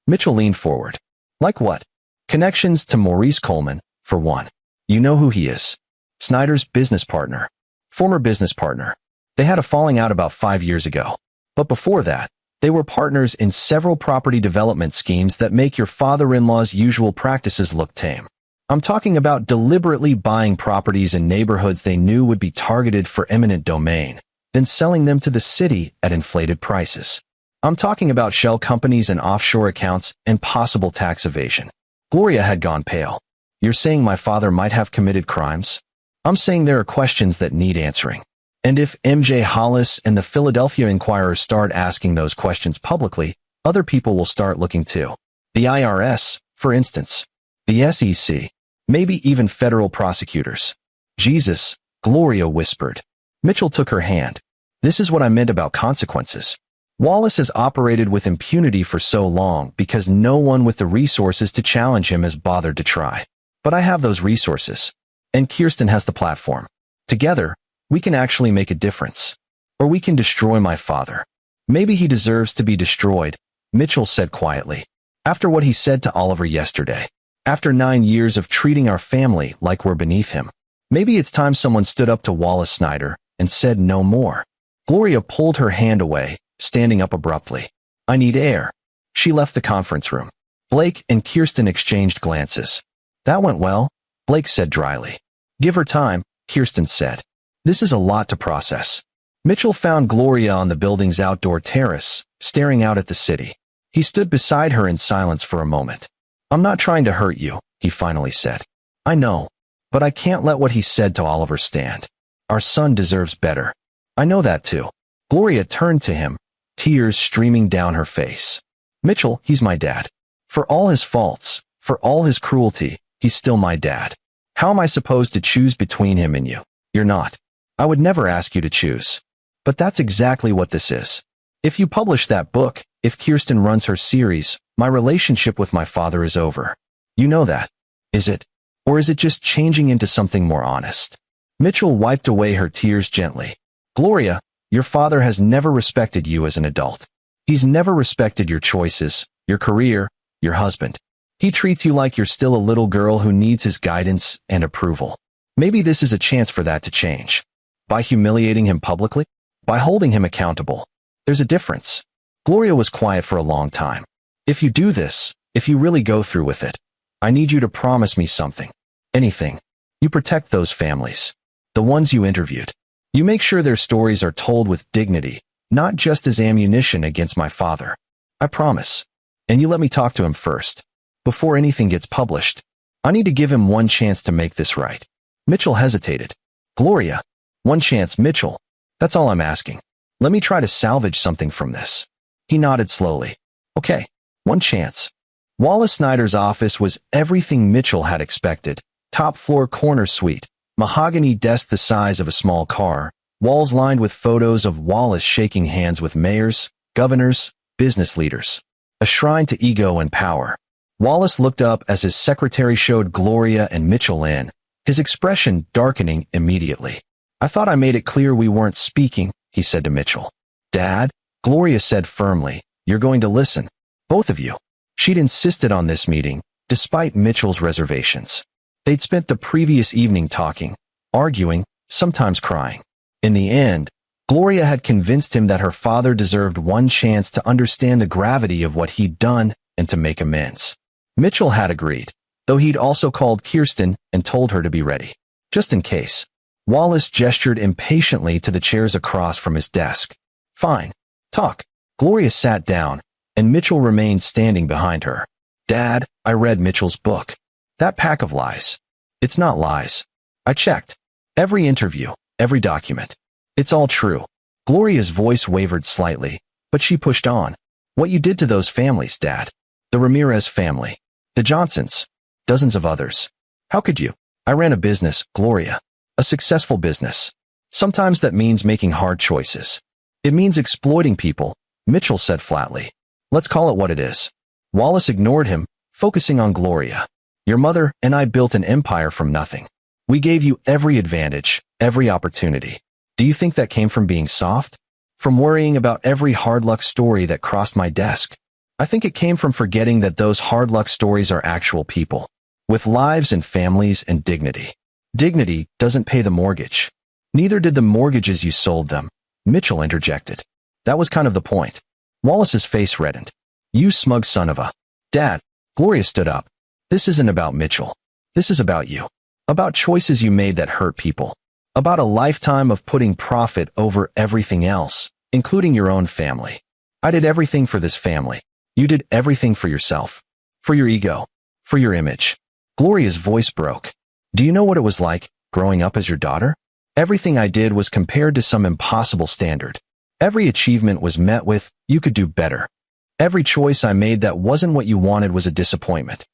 Mitchell leaned forward. Like what? Connections to Maurice Coleman, for one. You know who he is. Snyder's business partner. Former business partner. They had a falling out about 5 years ago. But before that, they were partners in several property development schemes that make your father-in-law's usual practices look tame. I'm talking about deliberately buying properties in neighborhoods they knew would be targeted for eminent domain, then selling them to the city at inflated prices. I'm talking about shell companies and offshore accounts and possible tax evasion. Gloria had gone pale. You're saying my father might have committed crimes? I'm saying there are questions that need answering. And if MJ Hollis and the Philadelphia Inquirer start asking those questions publicly, other people will start looking too. The IRS, for instance. The SEC. Maybe even federal prosecutors. Jesus, Gloria whispered. Mitchell took her hand. This is what I meant about consequences. Wallace has operated with impunity for so long because no one with the resources to challenge him has bothered to try. But I have those resources. And Kirsten has the platform. Together, we can actually make a difference. Or we can destroy my father. Maybe he deserves to be destroyed, Mitchell said quietly. After what he said to Oliver yesterday. After 9 years of treating our family like we're beneath him. Maybe it's time someone stood up to Wallace Snyder and said no more. Gloria pulled her hand away, standing up abruptly. I need air. She left the conference room. Blake and Kirsten exchanged glances. That went well, Blake said dryly. Give her time, Kirsten said. This is a lot to process. Mitchell found Gloria on the building's outdoor terrace, staring out at the city. He stood beside her in silence for a moment. I'm not trying to hurt you, he finally said. I know, but I can't let what he said to Oliver stand. Our son deserves better. I know that too. Gloria turned to him, tears streaming down her face. Mitchell, he's my dad. For all his faults, for all his cruelty, he's still my dad. How am I supposed to choose between him and you? You're not. I would never ask you to choose. But that's exactly what this is. If you publish that book, if Kirsten runs her series, my relationship with my father is over. You know that. Is it? Or is it just changing into something more honest? Mitchell wiped away her tears gently. Gloria, your father has never respected you as an adult. He's never respected your choices, your career, your husband. He treats you like you're still a little girl who needs his guidance and approval. Maybe this is a chance for that to change. By humiliating him publicly? By holding him accountable. There's a difference. Gloria was quiet for a long time. If you do this, if you really go through with it, I need you to promise me something. Anything. You protect those families. The ones you interviewed. You make sure their stories are told with dignity, not just as ammunition against my father. I promise. And you let me talk to him first. Before anything gets published. I need to give him one chance to make this right. Mitchell hesitated. Gloria. One chance, Mitchell. That's all I'm asking. Let me try to salvage something from this. He nodded slowly. Okay. One chance. Wallace Snyder's office was everything Mitchell had expected. Top floor corner suite, mahogany desk the size of a small car, walls lined with photos of Wallace shaking hands with mayors, governors, business leaders. A shrine to ego and power. Wallace looked up as his secretary showed Gloria and Mitchell in, his expression darkening immediately. I thought I made it clear we weren't speaking, he said to Mitchell. Dad, Gloria said firmly, you're going to listen. Both of you. She'd insisted on this meeting, despite Mitchell's reservations. They'd spent the previous evening talking, arguing, sometimes crying. In the end, Gloria had convinced him that her father deserved one chance to understand the gravity of what he'd done and to make amends. Mitchell had agreed, though he'd also called Kirsten and told her to be ready. Just in case. Wallace gestured impatiently to the chairs across from his desk. Fine. Talk. Gloria sat down, and Mitchell remained standing behind her. Dad, I read Mitchell's book. That pack of lies. It's not lies. I checked. Every interview, every document. It's all true. Gloria's voice wavered slightly, but she pushed on. What you did to those families, Dad. The Ramirez family. The Johnsons. Dozens of others. How could you? I ran a business, Gloria. A successful business. Sometimes that means making hard choices. It means exploiting people, Mitchell said flatly. Let's call it what it is. Wallace ignored him, focusing on Gloria. Your mother and I built an empire from nothing. We gave you every advantage, every opportunity. Do you think that came from being soft? From worrying about every hard luck story that crossed my desk? I think it came from forgetting that those hard luck stories are actual people. With lives and families and dignity. Dignity doesn't pay the mortgage. Neither did the mortgages you sold them, Mitchell interjected. That was kind of the point. Wallace's face reddened. You smug son of a... Dad, Gloria stood up. This isn't about Mitchell. This is about you. About choices you made that hurt people. About a lifetime of putting profit over everything else, including your own family. I did everything for this family. You did everything for yourself. For your ego. For your image. Gloria's voice broke. Do you know what it was like, growing up as your daughter? Everything I did was compared to some impossible standard. Every achievement was met with, you could do better. Every choice I made that wasn't what you wanted was a disappointment.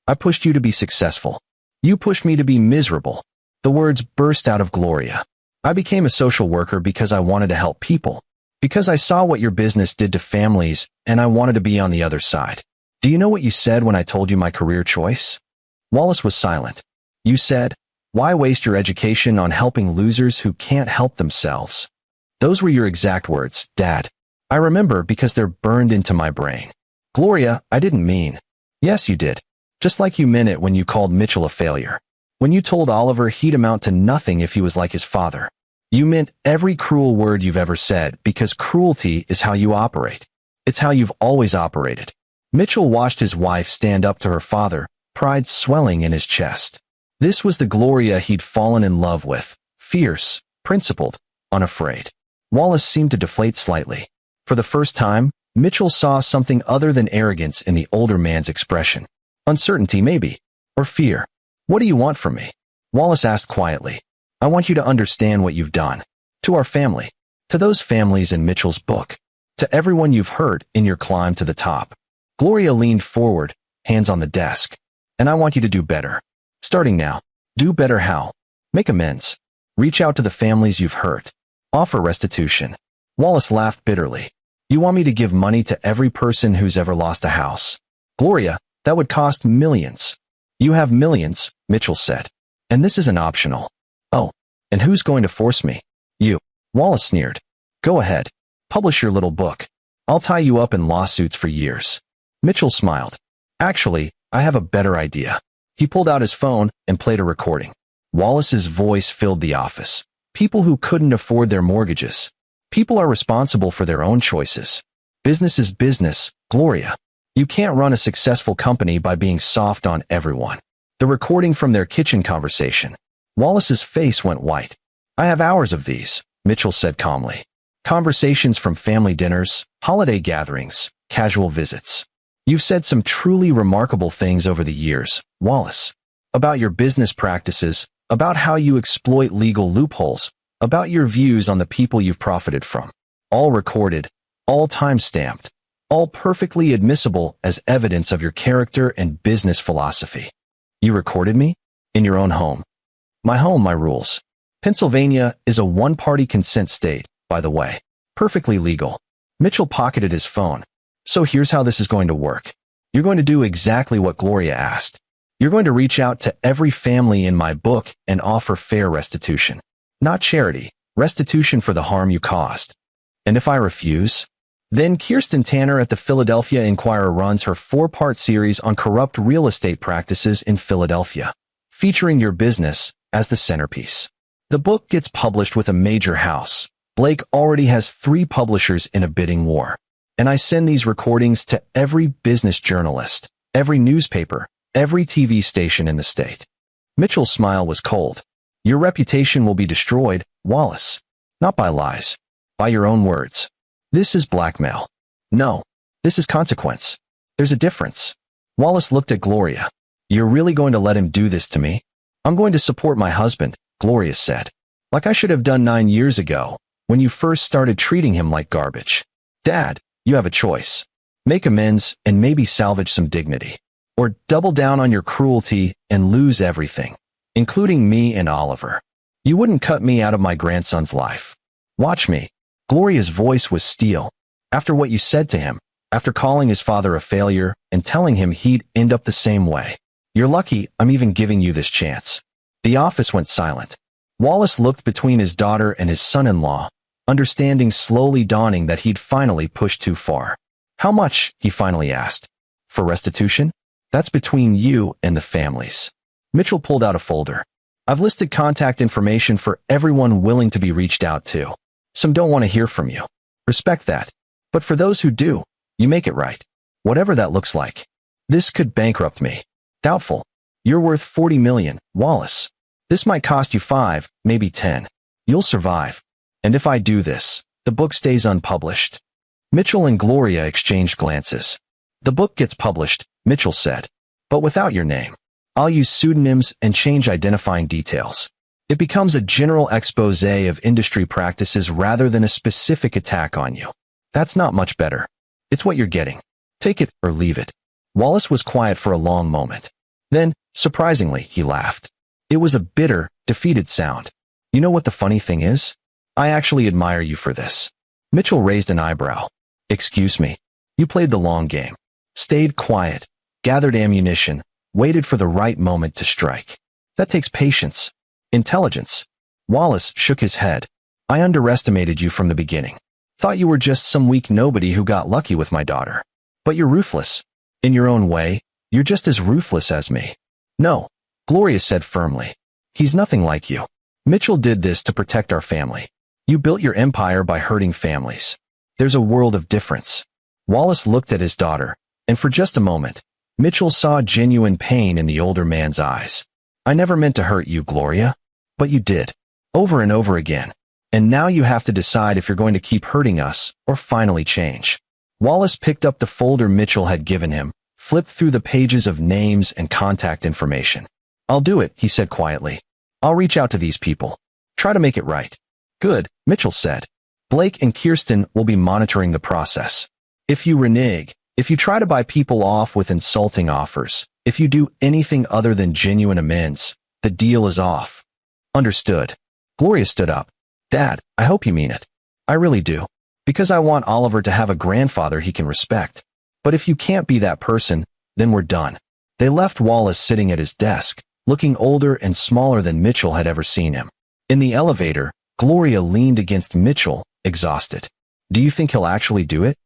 I pushed you to be successful. You pushed me to be miserable. The words burst out of Gloria. I became a social worker because I wanted to help people. Because I saw what your business did to families, and I wanted to be on the other side. Do you know what you said when I told you my career choice? Wallace was silent. You said, "Why waste your education on helping losers who can't help themselves?" Those were your exact words, Dad. I remember because they're burned into my brain. Gloria, I didn't mean. Yes, you did. Just like you meant it when you called Mitchell a failure. When you told Oliver he'd amount to nothing if he was like his father. You meant every cruel word you've ever said because cruelty is how you operate. It's how you've always operated. Mitchell watched his wife stand up to her father, pride swelling in his chest. This was the Gloria he'd fallen in love with, fierce, principled, unafraid. Wallace seemed to deflate slightly. For the first time, Mitchell saw something other than arrogance in the older man's expression. Uncertainty, maybe, or fear. What do you want from me? Wallace asked quietly. I want you to understand what you've done. To our family. To those families in Mitchell's book. To everyone you've hurt in your climb to the top. Gloria leaned forward, hands on the desk. And I want you to do better. Starting now. Do better how? Make amends. Reach out to the families you've hurt. Offer restitution. Wallace laughed bitterly. You want me to give money to every person who's ever lost a house? Gloria, that would cost millions. You have millions, Mitchell said. And this isn't optional. Oh, and who's going to force me? You. Wallace sneered. Go ahead. Publish your little book. I'll tie you up in lawsuits for years. Mitchell smiled. Actually, I have a better idea. He pulled out his phone and played a recording. Wallace's voice filled the office. People who couldn't afford their mortgages. People are responsible for their own choices. Business is business, Gloria. You can't run a successful company by being soft on everyone. The recording from their kitchen conversation. Wallace's face went white. I have hours of these, Mitchell said calmly. Conversations from family dinners, holiday gatherings, casual visits. You've said some truly remarkable things over the years, Wallace. About your business practices, about how you exploit legal loopholes, about your views on the people you've profited from. All recorded, all time-stamped, all perfectly admissible as evidence of your character and business philosophy. You recorded me? In your own home. My home, my rules. Pennsylvania is a one-party consent state, by the way. Perfectly legal. Mitchell pocketed his phone. So here's how this is going to work. You're going to do exactly what Gloria asked. You're going to reach out to every family in my book and offer fair restitution. Not charity, restitution for the harm you caused. And if I refuse? Then Kirsten Tanner at the Philadelphia Inquirer runs her 4-part series on corrupt real estate practices in Philadelphia, featuring your business as the centerpiece. The book gets published with a major house. Blake already has 3 publishers in a bidding war. And I send these recordings to every business journalist, every newspaper, every TV station in the state. Mitchell's smile was cold. Your reputation will be destroyed, Wallace. Not by lies. By your own words. This is blackmail. No. This is consequence. There's a difference. Wallace looked at Gloria. You're really going to let him do this to me? I'm going to support my husband, Gloria said. Like I should have done 9 years ago, when you first started treating him like garbage. Dad, you have a choice. Make amends and maybe salvage some dignity. Or double down on your cruelty and lose everything, including me and Oliver. You wouldn't cut me out of my grandson's life. Watch me. Gloria's voice was steel. After what you said to him, after calling his father a failure and telling him he'd end up the same way. You're lucky I'm even giving you this chance. The office went silent. Wallace looked between his daughter and his son-in-law, understanding slowly dawning that he'd finally pushed too far. How much, he finally asked. For restitution? That's between you and the families. Mitchell pulled out a folder. I've listed contact information for everyone willing to be reached out to. Some don't want to hear from you. Respect that. But for those who do, you make it right. Whatever that looks like. This could bankrupt me. Doubtful. You're worth 40 million, Wallace. This might cost you 5, maybe 10. You'll survive. And if I do this, the book stays unpublished. Mitchell and Gloria exchanged glances. The book gets published, Mitchell said. But without your name. I'll use pseudonyms and change identifying details. It becomes a general expose of industry practices rather than a specific attack on you. That's not much better. It's what you're getting. Take it or leave it. Wallace was quiet for a long moment. Then, surprisingly, he laughed. It was a bitter, defeated sound. You know what the funny thing is? I actually admire you for this. Mitchell raised an eyebrow. Excuse me. You played the long game. Stayed quiet, gathered ammunition, waited for the right moment to strike. That takes patience. Intelligence. Wallace shook his head. I underestimated you from the beginning. Thought you were just some weak nobody who got lucky with my daughter. But you're ruthless. In your own way, you're just as ruthless as me. No, Gloria said firmly. He's nothing like you. Mitchell did this to protect our family. You built your empire by hurting families. There's a world of difference. Wallace looked at his daughter, and for just a moment, Mitchell saw genuine pain in the older man's eyes. I never meant to hurt you, Gloria. But you did. Over and over again. And now you have to decide if you're going to keep hurting us or finally change. Wallace picked up the folder Mitchell had given him, flipped through the pages of names and contact information. I'll do it, he said quietly. I'll reach out to these people. Try to make it right. Good, Mitchell said. Blake and Kirsten will be monitoring the process. If you renege, if you try to buy people off with insulting offers, if you do anything other than genuine amends, the deal is off. Understood. Gloria stood up. Dad, I hope you mean it. I really do. Because I want Oliver to have a grandfather he can respect. But if you can't be that person, then we're done. They left Wallace sitting at his desk, looking older and smaller than Mitchell had ever seen him. In the elevator, Gloria leaned against Mitchell, exhausted. Do you think he'll actually do it?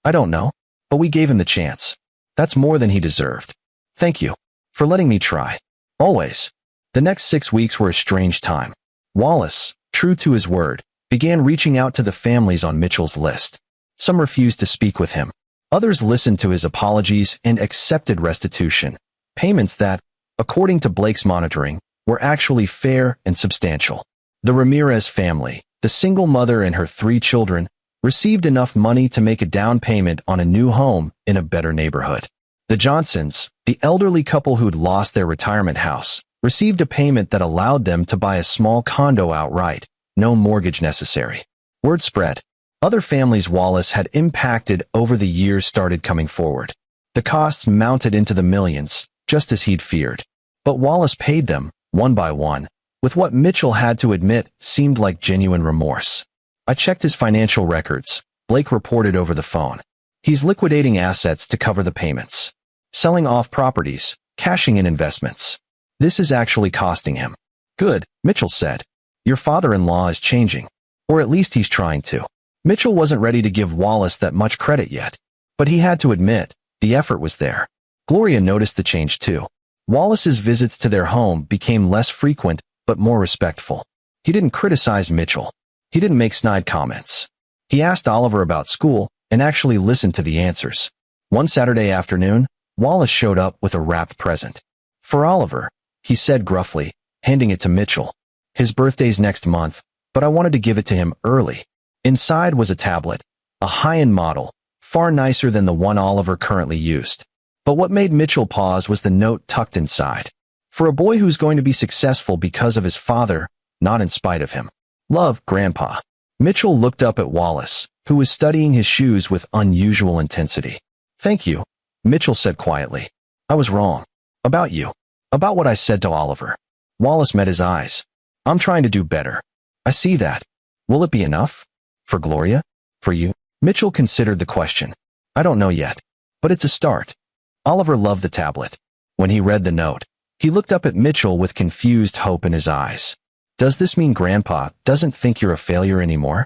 I don't know. But we gave him the chance. That's more than he deserved. Thank you. For letting me try. Always. The next 6 weeks were a strange time. Wallace, true to his word, began reaching out to the families on Mitchell's list. Some refused to speak with him. Others listened to his apologies and accepted restitution, payments that, according to Blake's monitoring, were actually fair and substantial. The Ramirez family, the single mother and her 3 children, received enough money to make a down payment on a new home in a better neighborhood. The Johnsons, the elderly couple who'd lost their retirement house, received a payment that allowed them to buy a small condo outright, no mortgage necessary. Word spread. Other families Wallace had impacted over the years started coming forward. The costs mounted into the millions, just as he'd feared. But Wallace paid them, one by one, with what Mitchell had to admit seemed like genuine remorse. I checked his financial records, Blake reported over the phone. He's liquidating assets to cover the payments. Selling off properties, cashing in investments. This is actually costing him. Good, Mitchell said. Your father-in-law is changing. Or at least he's trying to. Mitchell wasn't ready to give Wallace that much credit yet. But he had to admit, the effort was there. Gloria noticed the change too. Wallace's visits to their home became less frequent, but more respectful. He didn't criticize Mitchell. He didn't make snide comments. He asked Oliver about school and actually listened to the answers. One Saturday afternoon, Wallace showed up with a wrapped present. For Oliver, he said gruffly, handing it to Mitchell. His birthday's next month, but I wanted to give it to him early. Inside was a tablet, a high-end model, far nicer than the one Oliver currently used. But what made Mitchell pause was the note tucked inside. For a boy who's going to be successful because of his father, not in spite of him. Love, Grandpa. Mitchell looked up at Wallace, who was studying his shoes with unusual intensity. Thank you, Mitchell said quietly. I was wrong. About you. About what I said to Oliver. Wallace met his eyes. I'm trying to do better. I see that. Will it be enough? For Gloria? For you? Mitchell considered the question. I don't know yet. But it's a start. Oliver loved the tablet. When he read the note, he looked up at Mitchell with confused hope in his eyes. Does this mean Grandpa doesn't think you're a failure anymore?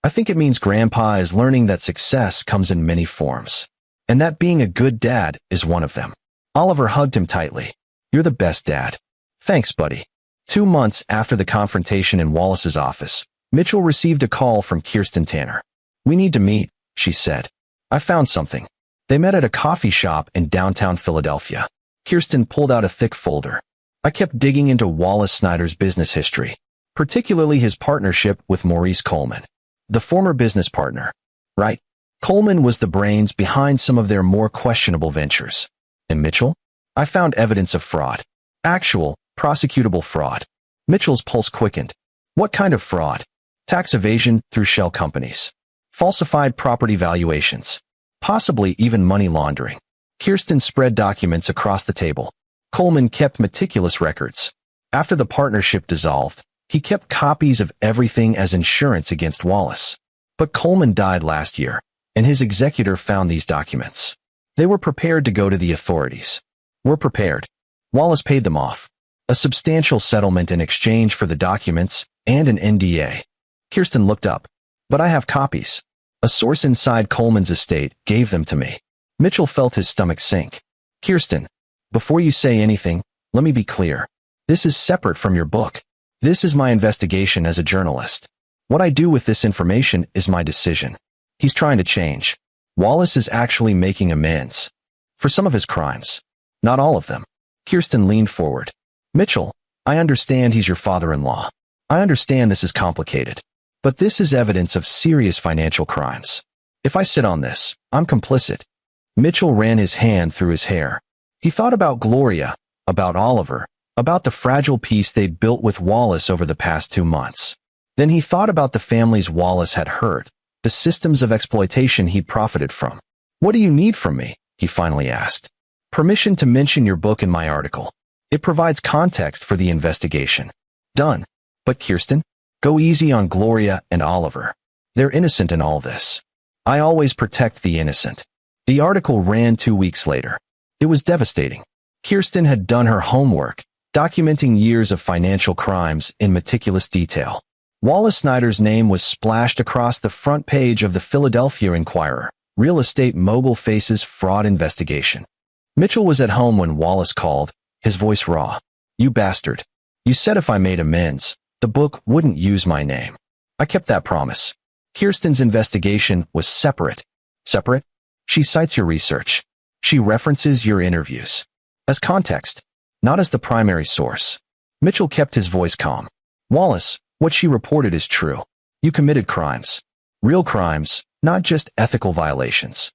I think it means Grandpa is learning that success comes in many forms. And that being a good dad is one of them. Oliver hugged him tightly. You're the best dad. Thanks, buddy. 2 months after the confrontation in Wallace's office, Mitchell received a call from Kirsten Tanner. We need to meet, she said. I found something. They met at a coffee shop in downtown Philadelphia. Kirsten pulled out a thick folder. I kept digging into Wallace Snyder's business history, particularly his partnership with Maurice Coleman, the former business partner. Right? Coleman was the brains behind some of their more questionable ventures. And Mitchell? I found evidence of fraud. Actual, prosecutable fraud. Mitchell's pulse quickened. What kind of fraud? Tax evasion through shell companies. Falsified property valuations. Possibly even money laundering. Kirsten spread documents across the table. Coleman kept meticulous records. After the partnership dissolved, he kept copies of everything as insurance against Wallace. But Coleman died last year, and his executor found these documents. They were prepared to go to the authorities. Were prepared. Wallace paid them off. A substantial settlement in exchange for the documents and an NDA. Kirsten looked up. But I have copies. A source inside Coleman's estate gave them to me. Mitchell felt his stomach sink. Kirsten, before you say anything, let me be clear. This is separate from your book. This is my investigation as a journalist. What I do with this information is my decision. He's trying to change. Wallace is actually making amends. For some of his crimes. Not all of them. Kirsten leaned forward. Mitchell, I understand he's your father-in-law. I understand this is complicated. But this is evidence of serious financial crimes. If I sit on this, I'm complicit. Mitchell ran his hand through his hair. He thought about Gloria, about Oliver, about the fragile peace they'd built with Wallace over the past 2 months. Then he thought about the families Wallace had hurt, the systems of exploitation he'd profited from. What do you need from me? He finally asked. Permission to mention your book in my article. It provides context for the investigation. Done. But Kirsten, go easy on Gloria and Oliver. They're innocent in all this. I always protect the innocent. The article ran 2 weeks later. It was devastating. Kirsten had done her homework, documenting years of financial crimes in meticulous detail. Wallace Snyder's name was splashed across the front page of the Philadelphia Inquirer. Real estate mogul faces fraud investigation. Mitchell was at home when Wallace called, his voice raw. You bastard. You said if I made amends, the book wouldn't use my name. I kept that promise. Kirsten's investigation was separate. Separate? She cites your research. She references your interviews. As context, not as the primary source. Mitchell kept his voice calm. Wallace, what she reported is true. You committed crimes. Real crimes, not just ethical violations.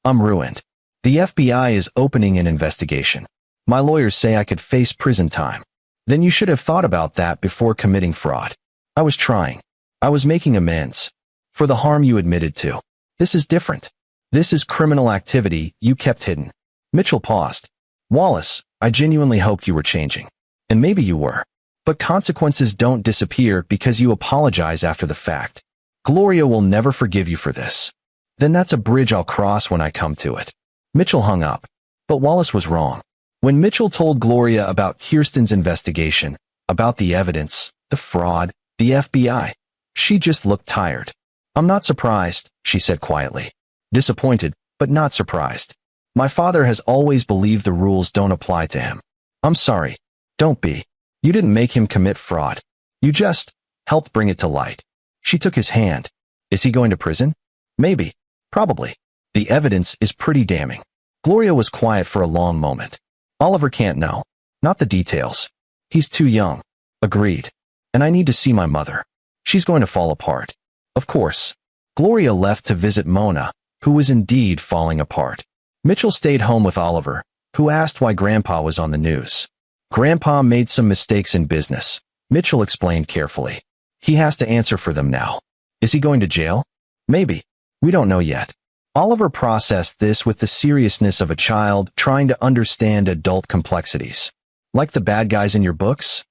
I'm ruined. The FBI is opening an investigation. My lawyers say I could face prison time. Then you should have thought about that before committing fraud. I was trying. I was making amends. For the harm you admitted to. This is different. This is criminal activity you kept hidden. Mitchell paused. Wallace, I genuinely hoped you were changing. And maybe you were. But consequences don't disappear because you apologize after the fact. Gloria will never forgive you for this. Then that's a bridge I'll cross when I come to it. Mitchell hung up. But Wallace was wrong. When Mitchell told Gloria about Kirsten's investigation, about the evidence, the fraud, the FBI, she just looked tired. I'm not surprised, she said quietly. Disappointed, but not surprised. My father has always believed the rules don't apply to him. I'm sorry. Don't be. You didn't make him commit fraud. You just helped bring it to light. She took his hand. Is he going to prison? Maybe. Probably. The evidence is pretty damning. Gloria was quiet for a long moment. Oliver can't know. Not the details. He's too young. Agreed. And I need to see my mother. She's going to fall apart. Of course. Gloria left to visit Mona, who was indeed falling apart. Mitchell stayed home with Oliver, who asked why Grandpa was on the news. Grandpa made some mistakes in business, Mitchell explained carefully. He has to answer for them now. Is he going to jail? Maybe. We don't know yet. Oliver processed this with the seriousness of a child trying to understand adult complexities. Like the bad guys in your books?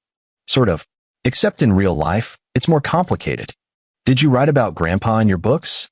Sort of. Except in real life, it's more complicated. Did you write about Grandpa in your books?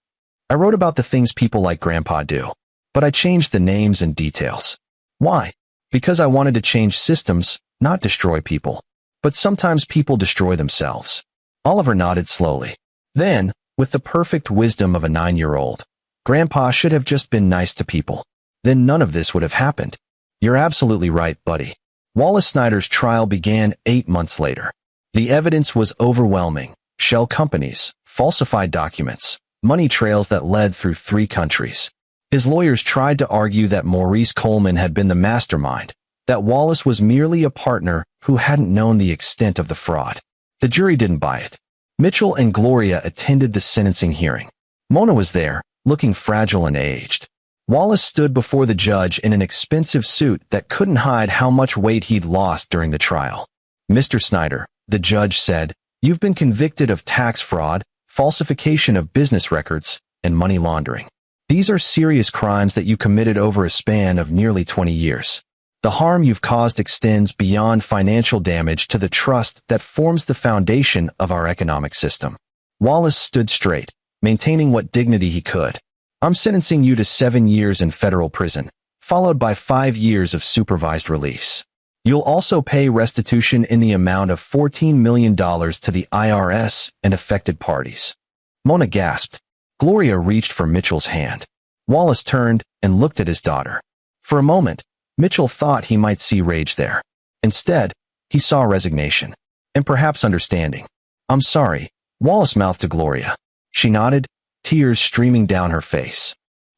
I wrote about the things people like Grandpa do. But I changed the names and details. Why? Because I wanted to change systems, not destroy people. But sometimes people destroy themselves. Oliver nodded slowly. Then, with the perfect wisdom of a 9-year-old, Grandpa should have just been nice to people. Then none of this would have happened. You're absolutely right, buddy. Wallace Snyder's trial began 8 months later. The evidence was overwhelming. Shell companies, falsified documents, money trails that led through 3 countries. His lawyers tried to argue that Maurice Coleman had been the mastermind, that Wallace was merely a partner who hadn't known the extent of the fraud. The jury didn't buy it. Mitchell and Gloria attended the sentencing hearing. Mona was there, looking fragile and aged. Wallace stood before the judge in an expensive suit that couldn't hide how much weight he'd lost during the trial. "Mr. Snyder," the judge said, "you've been convicted of tax fraud, falsification of business records, and money laundering. These are serious crimes that you committed over a span of nearly 20 years. The harm you've caused extends beyond financial damage to the trust that forms the foundation of our economic system." Wallace stood straight, maintaining what dignity he could. "I'm sentencing you to 7 years in federal prison, followed by 5 years of supervised release. You'll also pay restitution in the amount of $14 million to the IRS and affected parties." Mona gasped. Gloria reached for Mitchell's hand. Wallace turned and looked at his daughter. For a moment, Mitchell thought he might see rage there. Instead, he saw resignation, and perhaps understanding. "I'm sorry," Wallace mouthed to Gloria. She nodded, tears streaming down her face.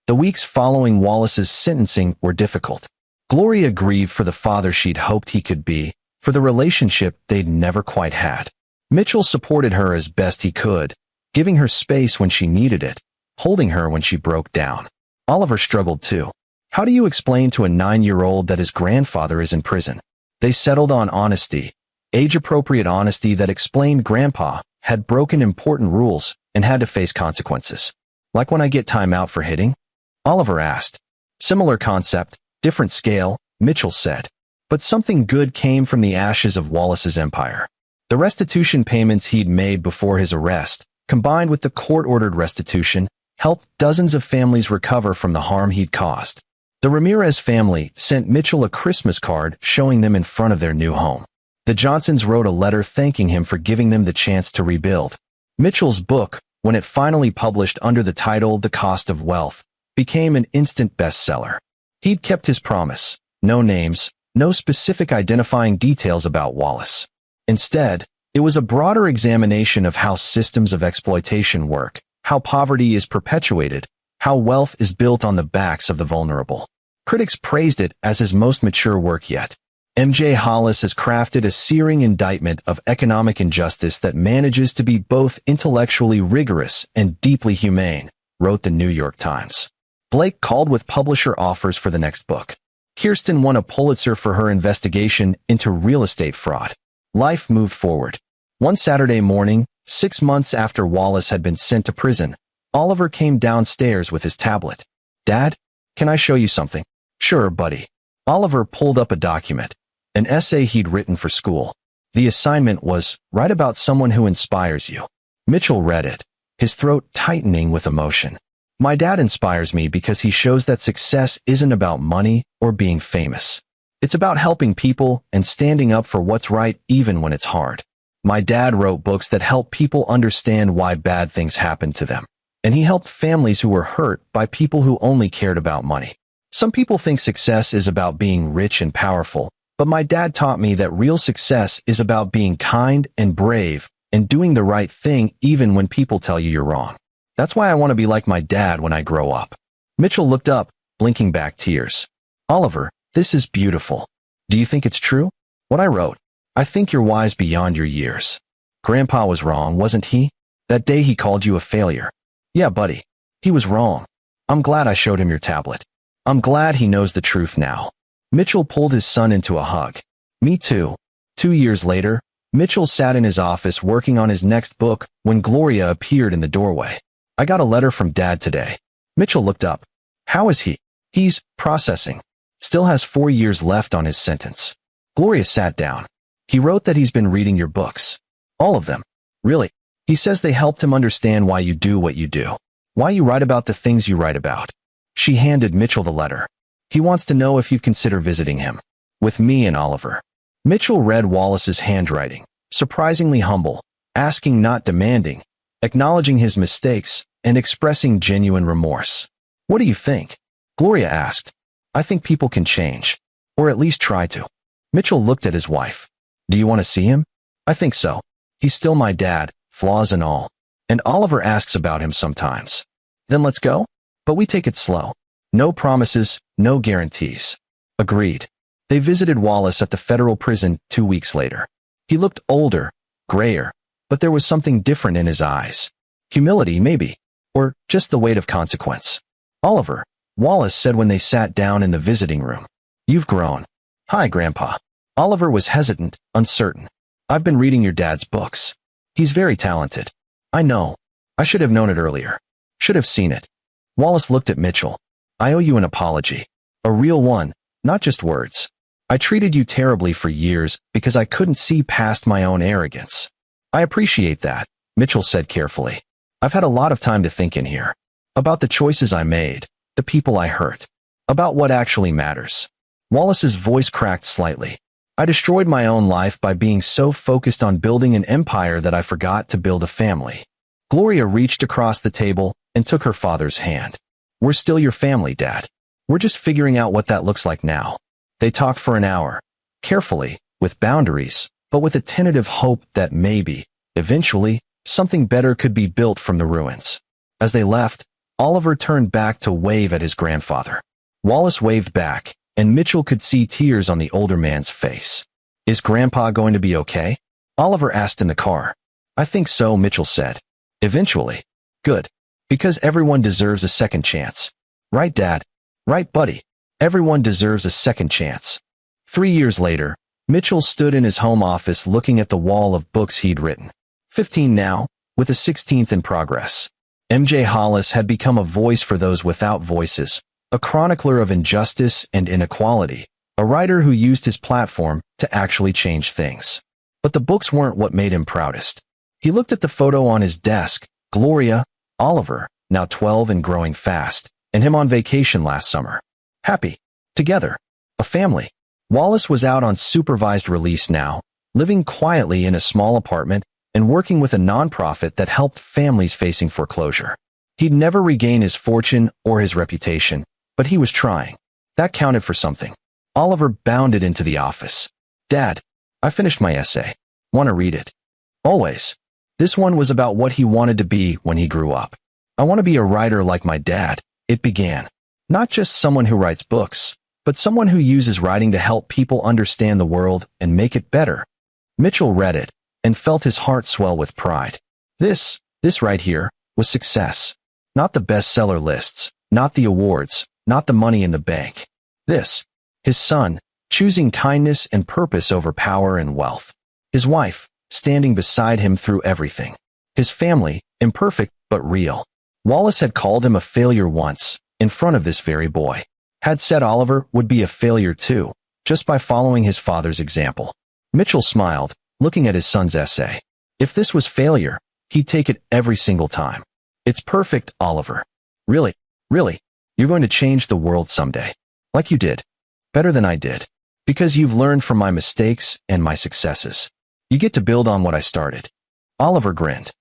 The weeks following Wallace's sentencing were difficult. Gloria grieved for the father she'd hoped he could be, for the relationship they'd never quite had. Mitchell supported her as best he could, giving her space when she needed it, holding her when she broke down. Oliver struggled too. How do you explain to a 9-year-old that his grandfather is in prison? They settled on honesty, age-appropriate honesty that explained Grandpa had broken important rules and had to face consequences. "Like when I get time out for hitting?" Oliver asked. "Similar concept, different scale," Mitchell said. But something good came from the ashes of Wallace's empire. The restitution payments he'd made before his arrest, combined with the court-ordered restitution, helped dozens of families recover from the harm he'd caused. The Ramirez family sent Mitchell a Christmas card showing them in front of their new home. The Johnsons wrote a letter thanking him for giving them the chance to rebuild. Mitchell's book, when it finally published under the title The Cost of Wealth, became an instant bestseller. He'd kept his promise: no names, no specific identifying details about Wallace. Instead, it was a broader examination of how systems of exploitation work, how poverty is perpetuated, how wealth is built on the backs of the vulnerable. Critics praised it as his most mature work yet. M.J. Hollis has crafted a searing indictment of economic injustice that manages to be both intellectually rigorous and deeply humane, wrote the New York Times. Blake called with publisher offers for the next book. Kirsten won a Pulitzer for her investigation into real estate fraud. Life moved forward. One Saturday morning, 6 months after Wallace had been sent to prison, Oliver came downstairs with his tablet. "Dad, can I show you something?" "Sure, buddy." Oliver pulled up a document, an essay he'd written for school. The assignment was, "Write about someone who inspires you." Mitchell read it, his throat tightening with emotion. "My dad inspires me because he shows that success isn't about money or being famous. It's about helping people and standing up for what's right even when it's hard. My dad wrote books that help people understand why bad things happen to them. And he helped families who were hurt by people who only cared about money. Some people think success is about being rich and powerful, but my dad taught me that real success is about being kind and brave and doing the right thing even when people tell you you're wrong. That's why I want to be like my dad when I grow up." Mitchell looked up, blinking back tears. "Oliver, this is beautiful. Do you think it's true? What I wrote? I think you're wise beyond your years. Grandpa was wrong, wasn't he? That day he called you a failure." "Yeah, buddy. He was wrong. I'm glad I showed him your tablet. I'm glad he knows the truth now." Mitchell pulled his son into a hug. "Me too." 2 years later, Mitchell sat in his office working on his next book when Gloria appeared in the doorway. "I got a letter from Dad today." Mitchell looked up. "How is he?" "He's processing. Still has 4 years left on his sentence." Gloria sat down. "He wrote that he's been reading your books." "All of them?" "Really. He says they helped him understand why you do what you do. Why you write about the things you write about." She handed Mitchell the letter. "He wants to know if you'd consider visiting him. With me and Oliver." Mitchell read Wallace's handwriting, surprisingly humble, asking not demanding, acknowledging his mistakes, and expressing genuine remorse. "What do you think?" Gloria asked. "I think people can change. Or at least try to." Mitchell looked at his wife. "Do you want to see him?" "I think so. He's still my dad, flaws and all. And Oliver asks about him sometimes." "Then let's go? But we take it slow. No promises, no guarantees." "Agreed." They visited Wallace at the federal prison 2 weeks later. He looked older, grayer, but there was something different in his eyes. Humility, maybe, or just the weight of consequence. "Oliver," Wallace said when they sat down in the visiting room. "You've grown." "Hi, Grandpa." Oliver was hesitant, uncertain. "I've been reading your dad's books. He's very talented." "I know. I should have known it earlier. Should have seen it." Wallace looked at Mitchell. "I owe you an apology. A real one, not just words. I treated you terribly for years because I couldn't see past my own arrogance." "I appreciate that," Mitchell said carefully. "I've had a lot of time to think in here. About the choices I made, the people I hurt. About what actually matters." Wallace's voice cracked slightly. "I destroyed my own life by being so focused on building an empire that I forgot to build a family." Gloria reached across the table and took her father's hand. "We're still your family, Dad. We're just figuring out what that looks like now." They talked for an hour, carefully, with boundaries, but with a tentative hope that maybe, eventually, something better could be built from the ruins. As they left, Oliver turned back to wave at his grandfather. Wallace waved back, and Mitchell could see tears on the older man's face. "Is Grandpa going to be okay?" Oliver asked in the car. "I think so," Mitchell said. "Eventually." "Good. Because everyone deserves a second chance." "Right, Dad?" "Right, buddy. Everyone deserves a second chance." 3 years later, Mitchell stood in his home office looking at the wall of books he'd written. 15 now, with a 16th in progress. M.J. Hollis had become a voice for those without voices, a chronicler of injustice and inequality, a writer who used his platform to actually change things. But the books weren't what made him proudest. He looked at the photo on his desk, Gloria, Oliver, now 12 and growing fast, and him on vacation last summer. Happy. Together. A family. Wallace was out on supervised release now, living quietly in a small apartment and working with a nonprofit that helped families facing foreclosure. He'd never regain his fortune or his reputation, but he was trying. That counted for something. Oliver bounded into the office. "Dad, I finished my essay. Want to read it?" "Always." This one was about what he wanted to be when he grew up. "I want to be a writer like my dad," it began. "Not just someone who writes books, but someone who uses writing to help people understand the world and make it better." Mitchell read it and felt his heart swell with pride. This right here, was success. Not the bestseller lists, not the awards, not the money in the bank. This, his son, choosing kindness and purpose over power and wealth. His wife, standing beside him through everything. His family, imperfect but real. Wallace had called him a failure once, in front of this very boy. Had said Oliver would be a failure too, just by following his father's example. Mitchell smiled, looking at his son's essay. If this was failure, he'd take it every single time. "It's perfect, Oliver. Really, you're going to change the world someday. Like you did. Better than I did. Because you've learned from my mistakes and my successes. You get to build on what I started." Oliver grinned.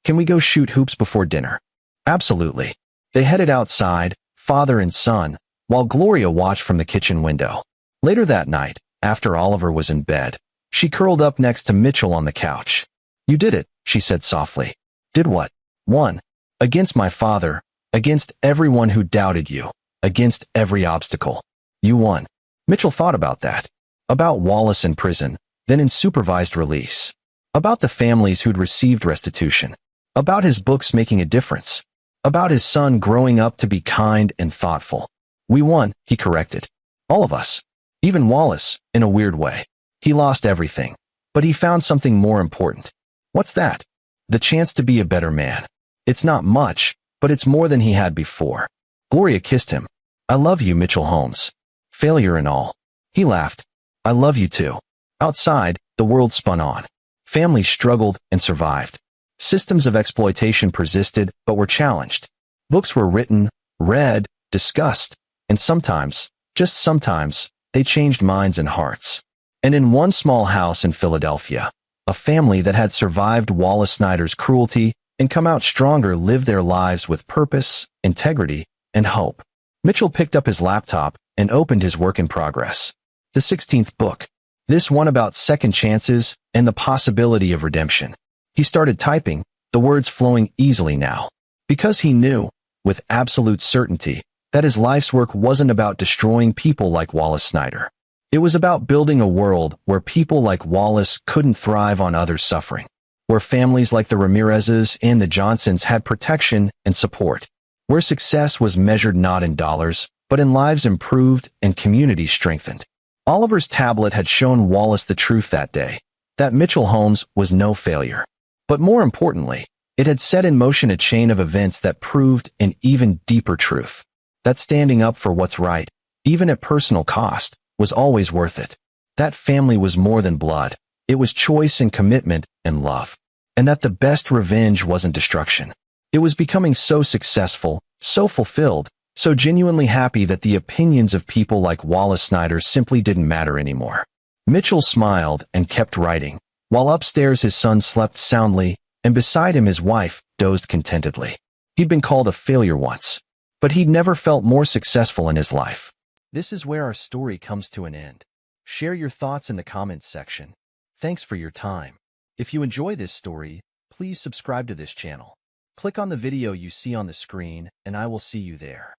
"Can we go shoot hoops before dinner?" "Absolutely." They headed outside, father and son, while Gloria watched from the kitchen window. Later that night, after Oliver was in bed, she curled up next to Mitchell on the couch. "You did it," she said softly. "Did what?" "Won. Against my father, against everyone who doubted you, against every obstacle. You won." Mitchell thought about that. About Wallace in prison, then in supervised release. About the families who'd received restitution. About his books making a difference. About his son growing up to be kind and thoughtful. "We won," he corrected. "All of us. Even Wallace, in a weird way. He lost everything. But he found something more important." "What's that?" "The chance to be a better man. It's not much, but it's more than he had before." Gloria kissed him. "I love you, Mitchell Holmes. Failure and all." He laughed. "I love you too." Outside, the world spun on. Families struggled and survived. Systems of exploitation persisted but were challenged. Books were written, read, discussed, and sometimes, just sometimes, they changed minds and hearts. And in one small house in Philadelphia, a family that had survived Wallace Snyder's cruelty and come out stronger lived their lives with purpose, integrity, and hope. Mitchell picked up his laptop and opened his work in progress. The 16th book. This one about second chances and the possibility of redemption. He started typing, the words flowing easily now. Because he knew, with absolute certainty, that his life's work wasn't about destroying people like Wallace Snyder. It was about building a world where people like Wallace couldn't thrive on others' suffering, where families like the Ramirezes and the Johnsons had protection and support, where success was measured not in dollars, but in lives improved and communities strengthened. Oliver's tablet had shown Wallace the truth that day, that Mitchell Homes was no failure. But more importantly, it had set in motion a chain of events that proved an even deeper truth, that standing up for what's right, even at personal cost, was always worth it. That family was more than blood. It was choice and commitment and love. And that the best revenge wasn't destruction. It was becoming so successful, so fulfilled, so genuinely happy that the opinions of people like Wallace Snyder simply didn't matter anymore. Mitchell smiled and kept writing, while upstairs his son slept soundly, and beside him his wife dozed contentedly. He'd been called a failure once, but he'd never felt more successful in his life. This is where our story comes to an end. Share your thoughts in the comments section. Thanks for your time. If you enjoy this story, please subscribe to this channel. Click on the video you see on the screen, and I will see you there.